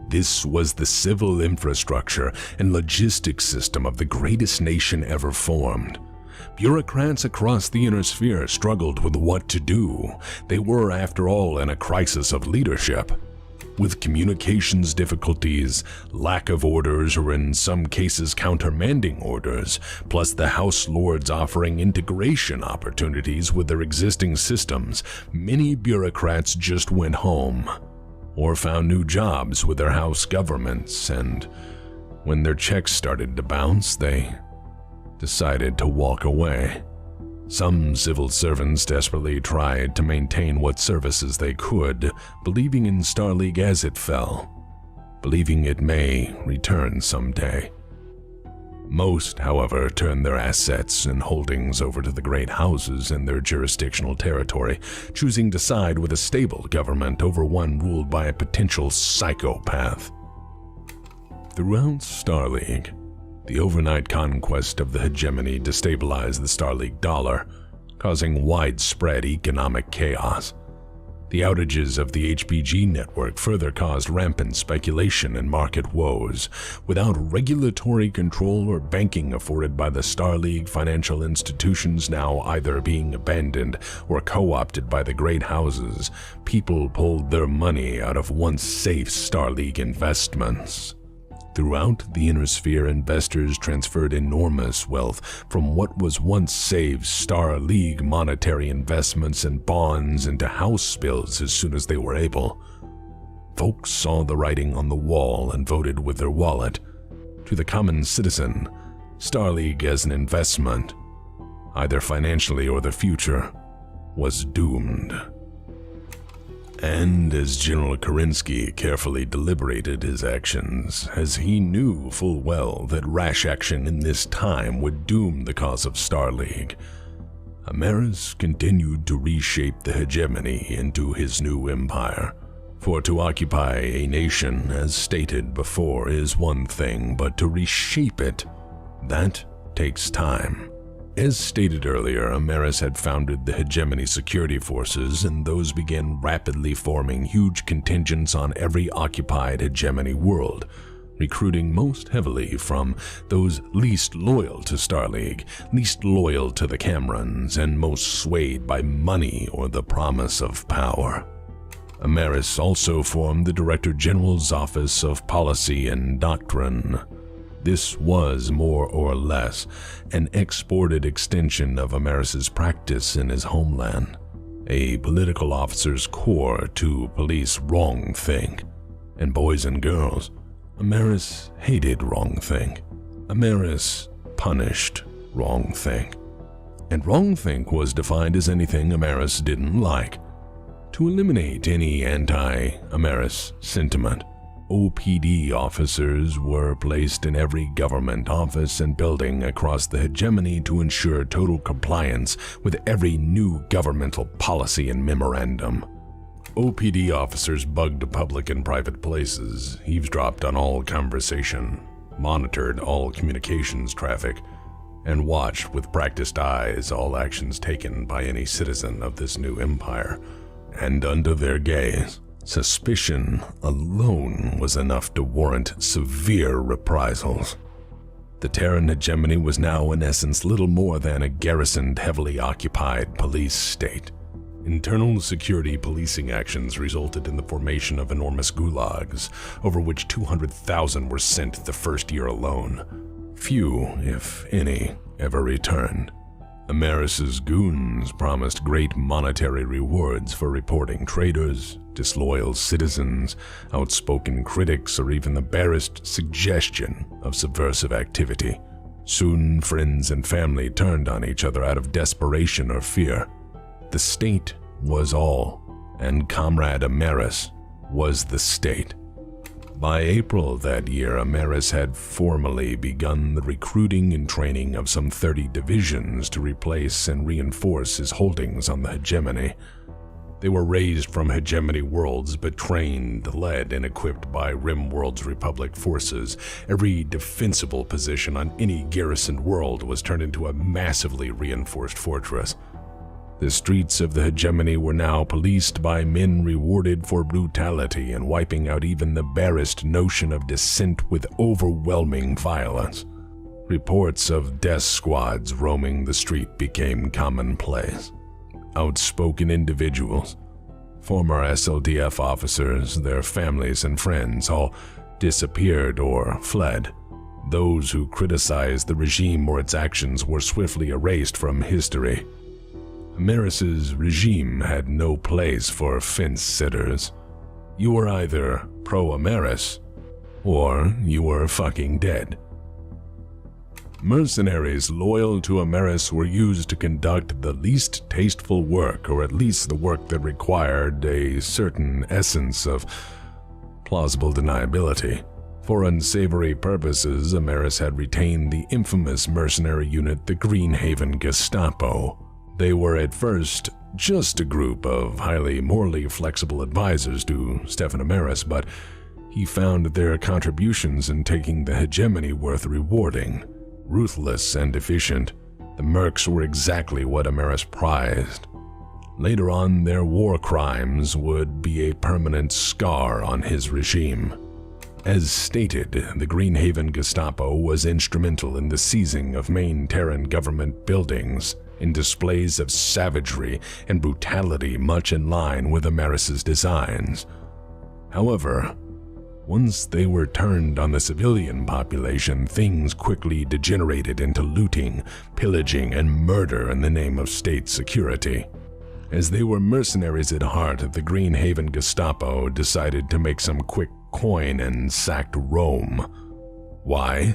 This was the civil infrastructure and logistics system of the greatest nation ever formed. Bureaucrats across the inner sphere struggled with what to do. They were, after all, in a crisis of leadership. With communications difficulties, lack of orders, or in some cases countermanding orders, plus the House Lords offering integration opportunities with their existing systems, many bureaucrats just went home, or found new jobs with their house governments, and when their checks started to bounce, they decided to walk away. Some civil servants desperately tried to maintain what services they could, believing in Star League as it fell, believing it may return someday. Most, however, turned their assets and holdings over to the great houses in their jurisdictional territory, choosing to side with a stable government over one ruled by a potential psychopath. Throughout Star League, the overnight conquest of the hegemony destabilized the Star League dollar, causing widespread economic chaos. The outages of the HPG network further caused rampant speculation and market woes. Without regulatory control or banking afforded by the Star League financial institutions now either being abandoned or co-opted by the great houses, people pulled their money out of once safe Star League investments. Throughout the inner sphere, investors transferred enormous wealth from what was once safe Star League monetary investments and bonds into house bills as soon as they were able. Folks saw the writing on the wall and voted with their wallet. To the common citizen, Star League as an investment, either financially or the future, was doomed. And as General Kerensky carefully deliberated his actions, as he knew full well that rash action in this time would doom the cause of Star League, Amaris continued to reshape the hegemony into his new empire. For to occupy a nation, as stated before, is one thing, but to reshape it, that takes time. As stated earlier, Amaris had founded the Hegemony Security Forces, and those began rapidly forming huge contingents on every occupied hegemony world, recruiting most heavily from those least loyal to Star League, least loyal to the Camerons, and most swayed by money or the promise of power. Amaris also formed the Director General's Office of Policy and Doctrine. This was more or less an exported extension of Amaris's practice in his homeland, a political officer's corps to police wrongthink. And boys and girls, Amaris hated wrongthink. Amaris punished wrongthink. And wrongthink was defined as anything Amaris didn't like. To eliminate any anti-Amaris sentiment, OPD officers were placed in every government office and building across the hegemony to ensure total compliance with every new governmental policy and memorandum. OPD officers bugged public and private places, eavesdropped on all conversation, monitored all communications traffic, and watched with practiced eyes all actions taken by any citizen of this new empire. And under their gaze, suspicion alone was enough to warrant severe reprisals. The Terran hegemony was now in essence little more than a garrisoned, heavily occupied police state. Internal security policing actions resulted in the formation of enormous gulags, over which 200,000 were sent the first year alone. Few, if any, ever returned. Amaris's goons promised great monetary rewards for reporting traitors, disloyal citizens, outspoken critics, or even the barest suggestion of subversive activity. Soon, friends and family turned on each other out of desperation or fear. The state was all, and Comrade Amaris was the state. By April that year, Amaris had formally begun the recruiting and training of some 30 divisions to replace and reinforce his holdings on the hegemony. They were raised from hegemony worlds, but trained, led, and equipped by RimWorld's Republic forces. Every defensible position on any garrisoned world was turned into a massively reinforced fortress. The streets of the hegemony were now policed by men rewarded for brutality and wiping out even the barest notion of dissent with overwhelming violence. Reports of death squads roaming the street became commonplace. Outspoken individuals, former SLDF officers, their families and friends all disappeared or fled. Those who criticized the regime or its actions were swiftly erased from history. Amaris's regime had no place for fence-sitters. You were either pro-Amaris, or you were fucking dead. Mercenaries loyal to Amaris were used to conduct the least tasteful work, or at least the work that required a certain essence of plausible deniability. For unsavory purposes, Amaris had retained the infamous mercenary unit, the Greenhaven Gestapo. They were at first just a group of highly morally flexible advisors to Stefan Amaris, but he found their contributions in taking the hegemony worth rewarding. Ruthless and efficient, the mercs were exactly what Amaris prized. Later on, their war crimes would be a permanent scar on his regime. As stated, the Greenhaven Gestapo was instrumental in the seizing of main Terran government buildings, in displays of savagery and brutality much in line with Amaris's designs. However, once they were turned on the civilian population, things quickly degenerated into looting, pillaging, and murder in the name of state security. As they were mercenaries at heart, the Greenhaven Gestapo decided to make some quick coin and sacked Rome. Why?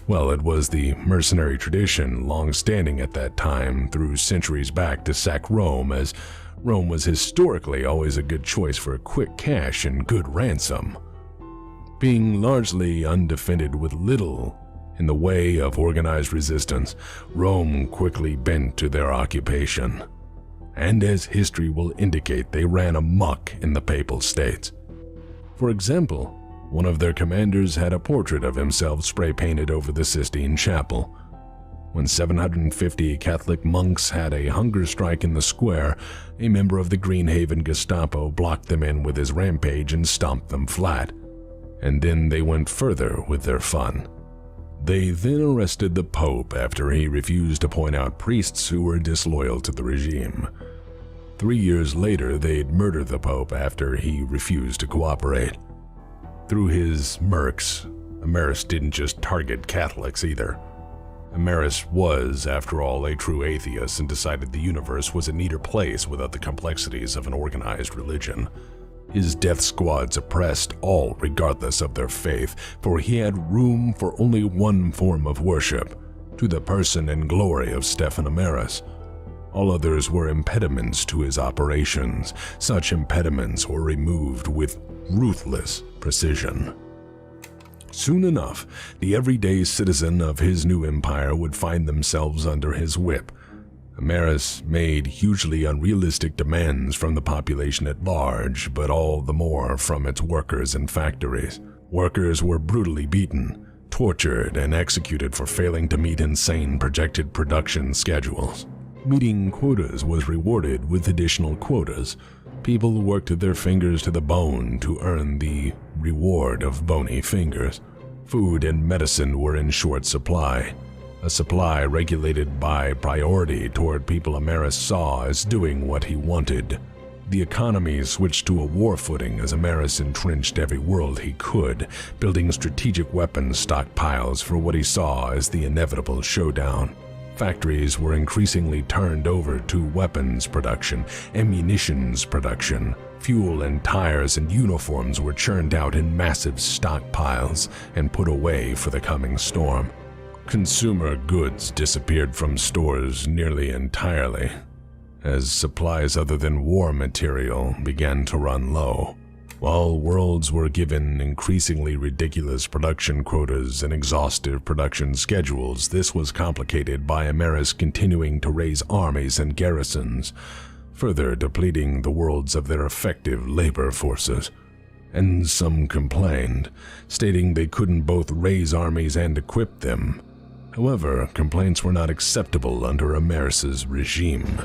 Well, it was the mercenary tradition long-standing at that time through centuries back to sack Rome, as Rome was historically always a good choice for quick cash and good ransom. Being largely undefended with little in the way of organized resistance, Rome quickly bent to their occupation. And as history will indicate, they ran amok in the Papal States. For example, one of their commanders had a portrait of himself spray-painted over the Sistine Chapel. When 750 Catholic monks had a hunger strike in the square, a member of the Greenhaven Gestapo blocked them in with his rampage and stomped them flat. And then they went further with their fun. They then arrested the Pope after he refused to point out priests who were disloyal to the regime. 3 years later, they'd murder the Pope after he refused to cooperate. Through his mercs, Ameris didn't just target Catholics either. Ameris was, after all, a true atheist and decided the universe was a neater place without the complexities of an organized religion. His death squads oppressed all regardless of their faith, for he had room for only one form of worship, to the person and glory of Stephen Ameris. All others were impediments to his operations. Such impediments were removed with ruthless precision. Soon enough, the everyday citizen of his new empire would find themselves under his whip. Ameris made hugely unrealistic demands from the population at large, but all the more from its workers and factories. Workers were brutally beaten, tortured, and executed for failing to meet insane projected production schedules. Meeting quotas was rewarded with additional quotas. People worked their fingers to the bone to earn the reward of bony fingers. Food and medicine were in short supply, a supply regulated by priority toward people Ameris saw as doing what he wanted. The economy switched to a war footing as Ameris entrenched every world he could, building strategic weapons stockpiles for what he saw as the inevitable showdown. Factories were increasingly turned over to weapons production, ammunitions production. Fuel and tires and uniforms were churned out in massive stockpiles and put away for the coming storm. Consumer goods disappeared from stores nearly entirely, as supplies other than war material began to run low. While worlds were given increasingly ridiculous production quotas and exhaustive production schedules, this was complicated by Ameris continuing to raise armies and garrisons, further depleting the worlds of their effective labor forces. And some complained, stating they couldn't both raise armies and equip them. However, complaints were not acceptable under Ameris' regime.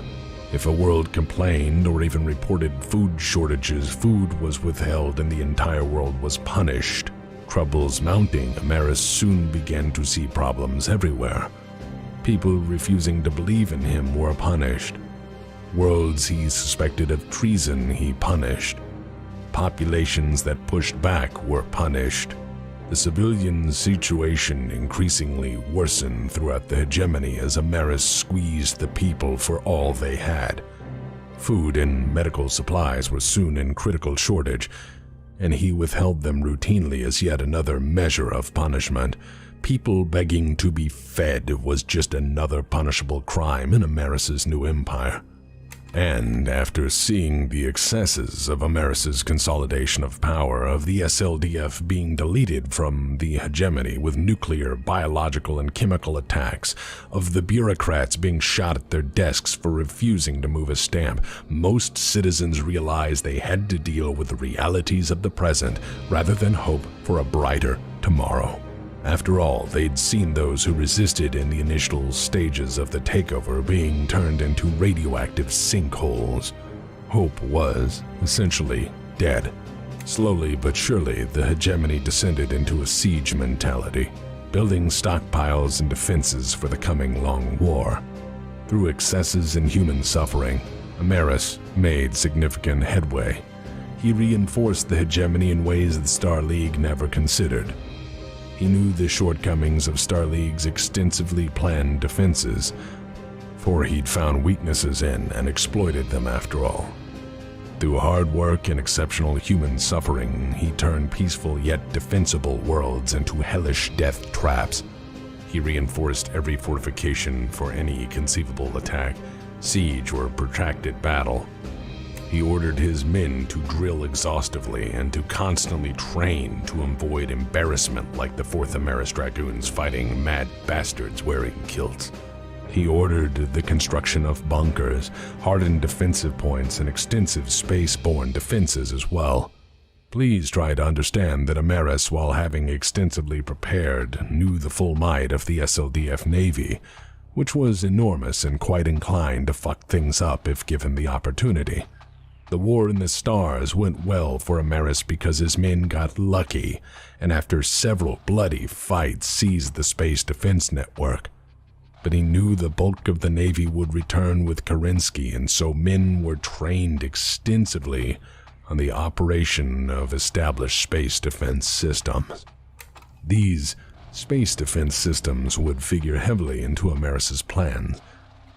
If a world complained or even reported food shortages, food was withheld and the entire world was punished. Troubles mounting, Ameris soon began to see problems everywhere. People refusing to believe in him were punished. Worlds he suspected of treason he punished. Populations that pushed back were punished. The civilian situation increasingly worsened throughout the hegemony as Ameris squeezed the people for all they had. Food and medical supplies were soon in critical shortage, and he withheld them routinely as yet another measure of punishment. People begging to be fed was just another punishable crime in Ameris' new empire. And after seeing the excesses of Ameris' consolidation of power, of the SLDF being deleted from the hegemony with nuclear, biological, and chemical attacks, of the bureaucrats being shot at their desks for refusing to move a stamp, most citizens realized they had to deal with the realities of the present rather than hope for a brighter tomorrow. After all, they'd seen those who resisted in the initial stages of the takeover being turned into radioactive sinkholes. Hope was, essentially, dead. Slowly but surely, the hegemony descended into a siege mentality, building stockpiles and defenses for the coming long war. Through excesses in human suffering, Ameris made significant headway. He reinforced the hegemony in ways the Star League never considered. He knew the shortcomings of Star League's extensively planned defenses, for he'd found weaknesses in and exploited them after all. Through hard work and exceptional human suffering, he turned peaceful yet defensible worlds into hellish death traps. He reinforced every fortification for any conceivable attack, siege, or protracted battle. He ordered his men to drill exhaustively and to constantly train to avoid embarrassment like the 4th Ameris Dragoons fighting mad bastards wearing kilts. He ordered the construction of bunkers, hardened defensive points, and extensive space-borne defenses as well. Please try to understand that Ameris, while having extensively prepared, knew the full might of the SLDF Navy, which was enormous and quite inclined to fuck things up if given the opportunity. The war in the stars went well for Ameris because his men got lucky, and after several bloody fights seized the space defense network. But he knew the bulk of the Navy would return with Kerensky, and so men were trained extensively on the operation of established space defense systems. These space defense systems would figure heavily into Ameris's plans,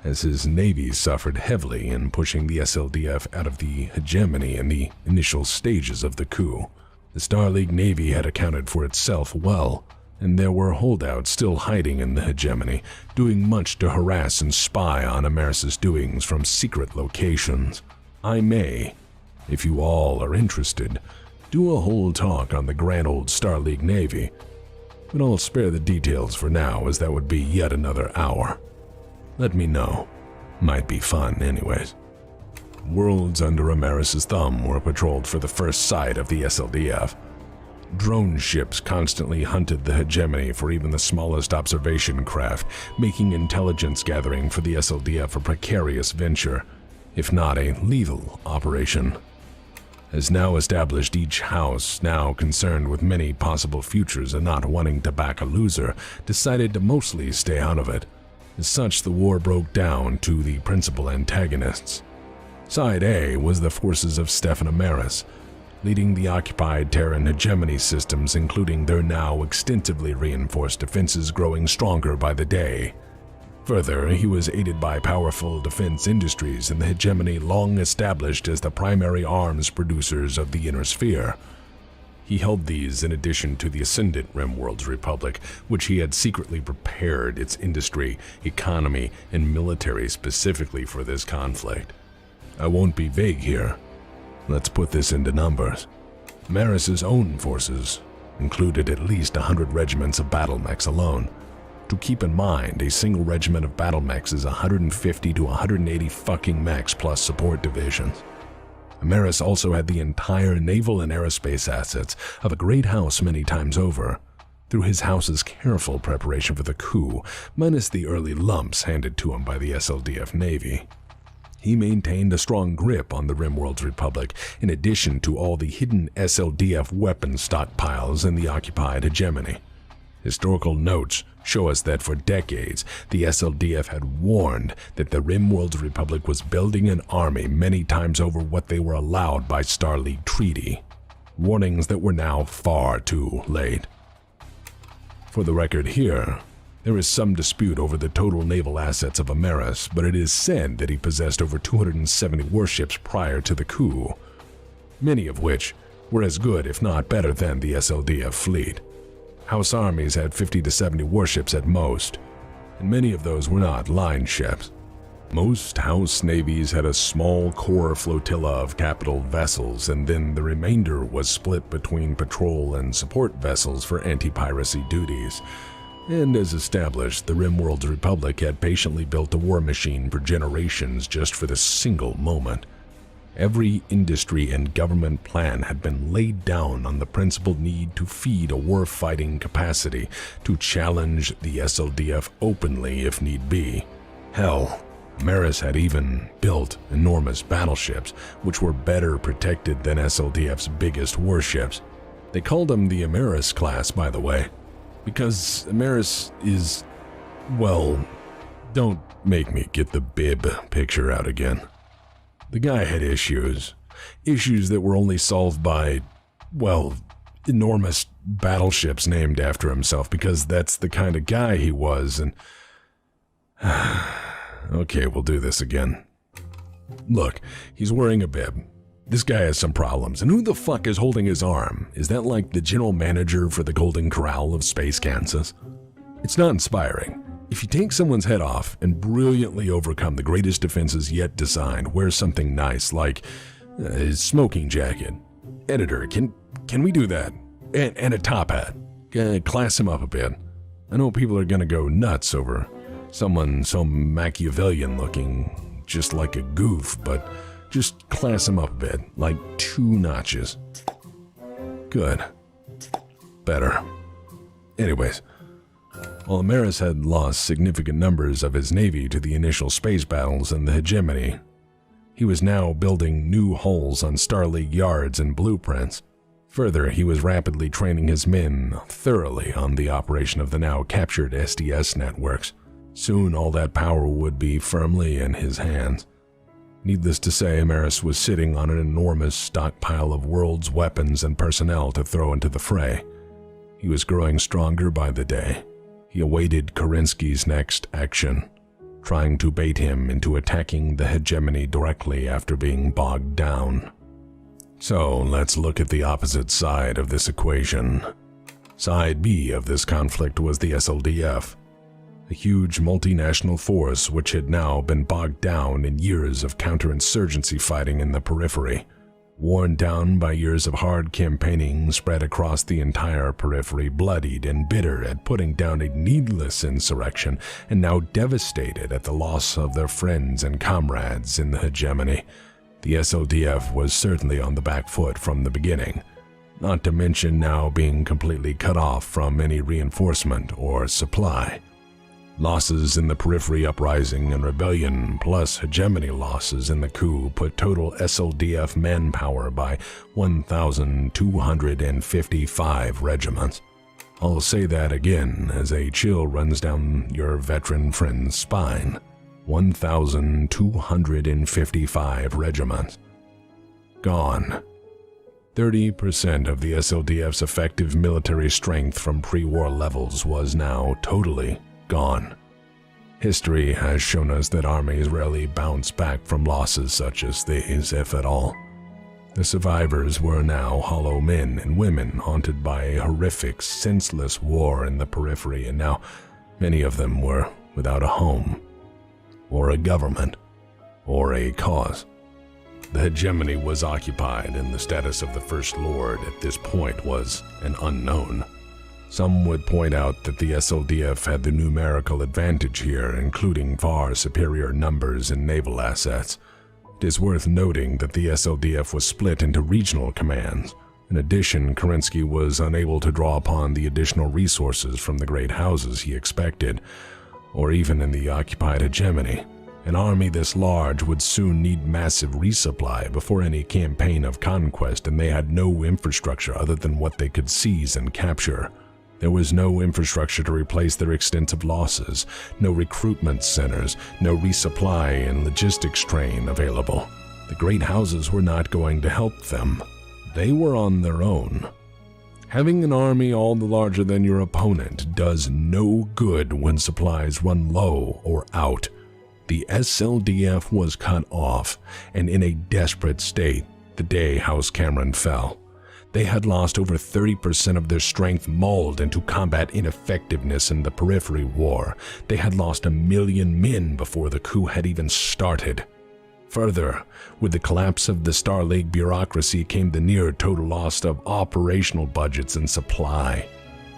as his Navy suffered heavily in pushing the SLDF out of the hegemony in the initial stages of the coup. The Star League Navy had accounted for itself well, and there were holdouts still hiding in the hegemony, doing much to harass and spy on Ameris's doings from secret locations. I may, if you all are interested, do a whole talk on the grand old Star League Navy, but I'll spare the details for now, as that would be yet another hour. Let me know. Might be fun anyways. Worlds under Ameris's thumb were patrolled for the first sight of the SLDF. Drone ships constantly hunted the hegemony for even the smallest observation craft, making intelligence gathering for the SLDF a precarious venture, if not a lethal operation. As now established, each house, now concerned with many possible futures and not wanting to back a loser, decided to mostly stay out of it. As such, the war broke down to the principal antagonists. Side A was the forces of Stefan Ameris, leading the occupied Terran hegemony systems, including their now extensively reinforced defenses growing stronger by the day. Further, he was aided by powerful defense industries in the hegemony long established as the primary arms producers of the Inner Sphere. He held these in addition to the Ascendant Rimworld's Republic, which he had secretly prepared its industry, economy, and military specifically for this conflict. I won't be vague here. Let's put this into numbers. Maris's own forces included at least 100 regiments of battle mechs alone. To keep in mind, a single regiment of battle mechs is 150 to 180 fucking mechs plus support divisions. Ameris also had the entire naval and aerospace assets of a great house many times over, through his house's careful preparation for the coup, minus the early lumps handed to him by the SLDF Navy. He maintained a strong grip on the Rimworld's Republic, in addition to all the hidden SLDF weapon stockpiles in the occupied hegemony. Historical notes show us that for decades, the SLDF had warned that the Rimworld's Republic was building an army many times over what they were allowed by Star League treaty. Warnings that were now far too late. For the record here, there is some dispute over the total naval assets of Ameris, but it is said that he possessed over 270 warships prior to the coup, many of which were as good if not better than the SLDF fleet. House armies had 50 to 70 warships at most, and many of those were not line ships. Most House navies had a small core flotilla of capital vessels, and then the remainder was split between patrol and support vessels for anti-piracy duties. And as established, the Rimworld's Republic had patiently built a war machine for generations just for this single moment. Every industry and government plan had been laid down on the principal need to feed a war-fighting capacity to challenge the SLDF openly if need be. Hell, Ameris had even built enormous battleships, which were better protected than SLDF's biggest warships. They called them the Ameris class, by the way, because Ameris is, well, don't make me get the bib picture out again. The guy had issues that were only solved by, well, enormous battleships named after himself, because that's the kind of guy he was, and... Okay, we'll do this again. Look, he's wearing a bib. This guy has some problems, and who the fuck is holding his arm? Is that like the general manager for the Golden Corral of Space Kansas? It's not inspiring. If you take someone's head off and brilliantly overcome the greatest defenses yet designed, wear something nice like, His smoking jacket. Editor, can we do that? And a top hat. Class him up a bit. I know people are gonna go nuts over someone so Machiavellian looking, just like a goof, but just class him up a bit, like 2 notches. Good. Better. Anyways, while Amaris had lost significant numbers of his navy to the initial space battles in the hegemony, he was now building new hulls on Star League yards and blueprints. Further, he was rapidly training his men thoroughly on the operation of the now captured SDS networks. Soon all that power would be firmly in his hands. Needless to say, Amaris was sitting on an enormous stockpile of world's weapons and personnel to throw into the fray. He was growing stronger by the day. He awaited Kerensky's next action, trying to bait him into attacking the hegemony directly after being bogged down. So let's look at the opposite side of this equation. Side B of this conflict was the SLDF, a huge multinational force which had now been bogged down in years of counterinsurgency fighting in the periphery. Worn down by years of hard campaigning spread across the entire periphery, bloodied and bitter at putting down a needless insurrection, and now devastated at the loss of their friends and comrades in the hegemony. The SLDF was certainly on the back foot from the beginning, not to mention now being completely cut off from any reinforcement or supply. Losses in the periphery uprising and rebellion, plus hegemony losses in the coup, put total SLDF manpower by 1,255 regiments. I'll say that again as a chill runs down your veteran friend's spine. 1,255 regiments. Gone. 30% of the SLDF's effective military strength from pre-war levels was now totally gone. History has shown us that armies rarely bounce back from losses such as these, if at all. The survivors were now hollow men and women haunted by a horrific, senseless war in the periphery, and now many of them were without a home, or a government, or a cause. The hegemony was occupied, and the status of the First Lord at this point was an unknown. Some would point out that the SLDF had the numerical advantage here, including far superior numbers and naval assets. It is worth noting that the SLDF was split into regional commands. In addition, Kerensky was unable to draw upon the additional resources from the great houses he expected, or even in the occupied hegemony. An army this large would soon need massive resupply before any campaign of conquest, and they had no infrastructure other than what they could seize and capture. There was no infrastructure to replace their extensive losses, no recruitment centers, no resupply and logistics train available. The great houses were not going to help them. They were on their own. Having an army all the larger than your opponent does no good when supplies run low or out. The SLDF was cut off and in a desperate state the day House Cameron fell. They had lost over 30% of their strength, mauled into combat ineffectiveness in the periphery war. They had lost 1 million men before the coup had even started. Further, with the collapse of the Star League bureaucracy came the near total loss of operational budgets and supply.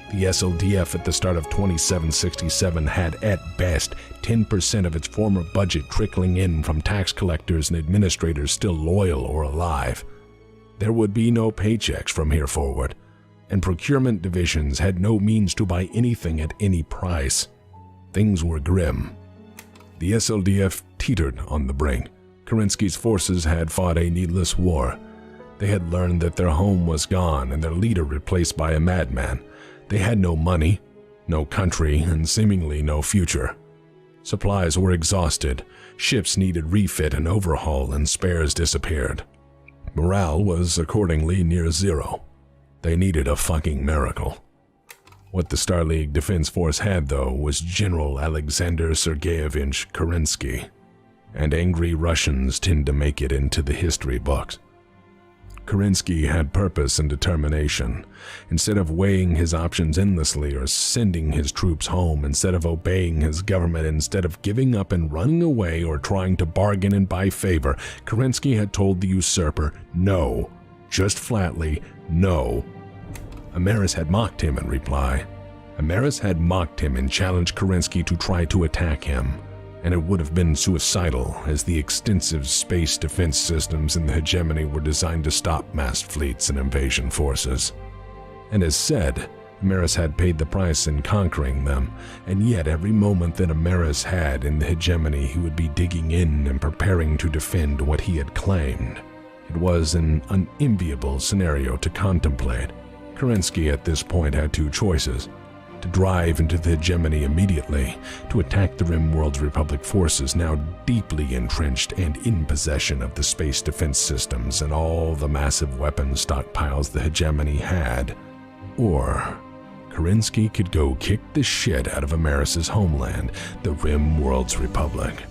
The SLDF at the start of 2767 had, at best, 10% of its former budget trickling in from tax collectors and administrators still loyal or alive. There would be no paychecks from here forward, and procurement divisions had no means to buy anything at any price. Things were grim. The SLDF teetered on the brink. Kerensky's forces had fought a needless war. They had learned that their home was gone and their leader replaced by a madman. They had no money, no country, and seemingly no future. Supplies were exhausted, ships needed refit and overhaul, and spares disappeared. Morale was accordingly near zero. They needed a fucking miracle. What the Star League Defense Force had, though, was General Alexander Sergeyevich Kerensky, and angry Russians tend to make it into the history books. Kerensky had purpose and determination. Instead of weighing his options endlessly or sending his troops home, instead of obeying his government, instead of giving up and running away or trying to bargain and buy favor, Kerensky had told the usurper no, just flatly no. Amaris had mocked him in reply. Amaris had mocked him and challenged Kerensky to try to attack him. And it would have been suicidal, as the extensive space defense systems in the hegemony were designed to stop massed fleets and invasion forces. And as said, Amaris had paid the price in conquering them, and yet every moment that Amaris had in the hegemony he would be digging in and preparing to defend what he had claimed. It was an unenviable scenario to contemplate. Kerensky at this point had two choices: to drive into the hegemony immediately, to attack the Rimworld's Republic forces now deeply entrenched and in possession of the space defense systems and all the massive weapons stockpiles the hegemony had, or Kerensky could go kick the shit out of Amaris' homeland, the Rimworld's Republic.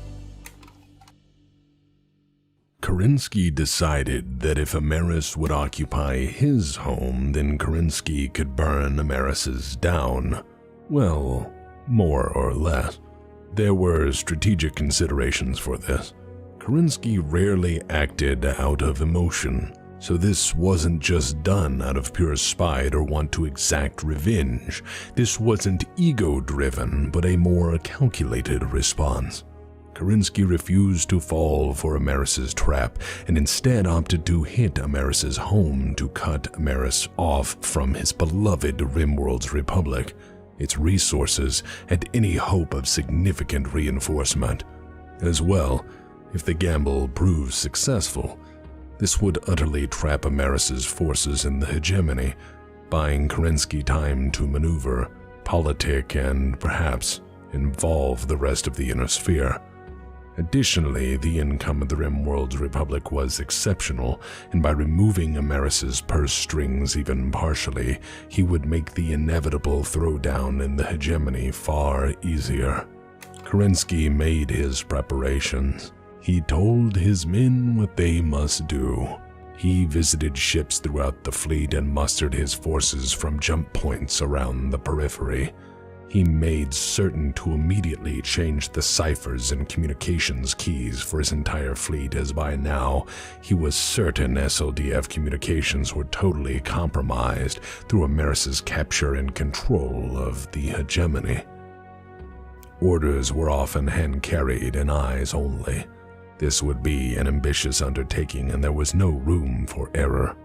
Kerensky decided that if Amaris would occupy his home, then Kerensky could burn Amaris's down. Well, more or less. There were strategic considerations for this. Kerensky rarely acted out of emotion, so this wasn't just done out of pure spite or want to exact revenge. This wasn't ego-driven, but a more calculated response. Kerensky refused to fall for Amaris' trap and instead opted to hit Amaris' home to cut Amaris off from his beloved Rimworld's Republic, its resources, and any hope of significant reinforcement. As well, if the gamble proved successful, this would utterly trap Amaris' forces in the hegemony, buying Kerensky time to maneuver, politic, and perhaps involve the rest of the Inner Sphere. Additionally, the income of the Rimworld's Republic was exceptional, and by removing Amaris' purse strings even partially, he would make the inevitable throwdown in the hegemony far easier. Kerensky made his preparations. He told his men what they must do. He visited ships throughout the fleet and mustered his forces from jump points around the periphery. He made certain to immediately change the ciphers and communications keys for his entire fleet, as by now he was certain SLDF communications were totally compromised through Amaris' capture and control of the hegemony. Orders were often hand-carried and eyes only. This would be an ambitious undertaking, and there was no room for error.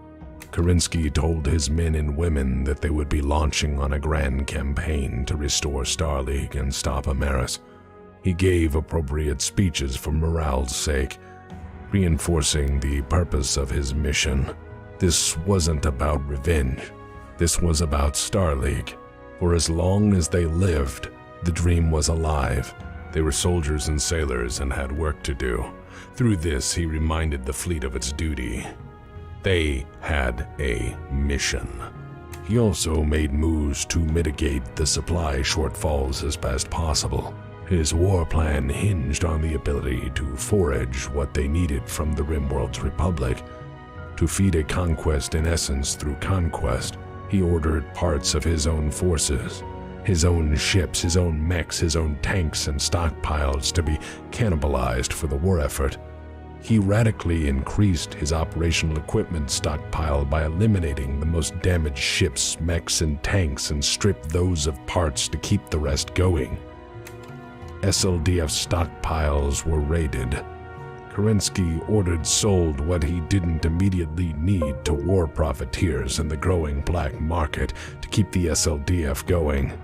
Kerensky told his men and women that they would be launching on a grand campaign to restore Starleague and stop Amaris. He gave appropriate speeches for morale's sake, reinforcing the purpose of his mission. This wasn't about revenge. This was about Starleague. For as long as they lived, the dream was alive. They were soldiers and sailors and had work to do. Through this, he reminded the fleet of its duty. They had a mission. He also made moves to mitigate the supply shortfalls as best possible. His war plan hinged on the ability to forage what they needed from the Rimworld's Republic. To feed a conquest in essence through conquest, he ordered parts of his own forces, his own ships, his own mechs, his own tanks and stockpiles to be cannibalized for the war effort. He radically increased his operational equipment stockpile by eliminating the most damaged ships, mechs, and tanks and stripped those of parts to keep the rest going. SLDF stockpiles were raided. Kerensky ordered sold what he didn't immediately need to war profiteers in the growing black market to keep the SLDF going.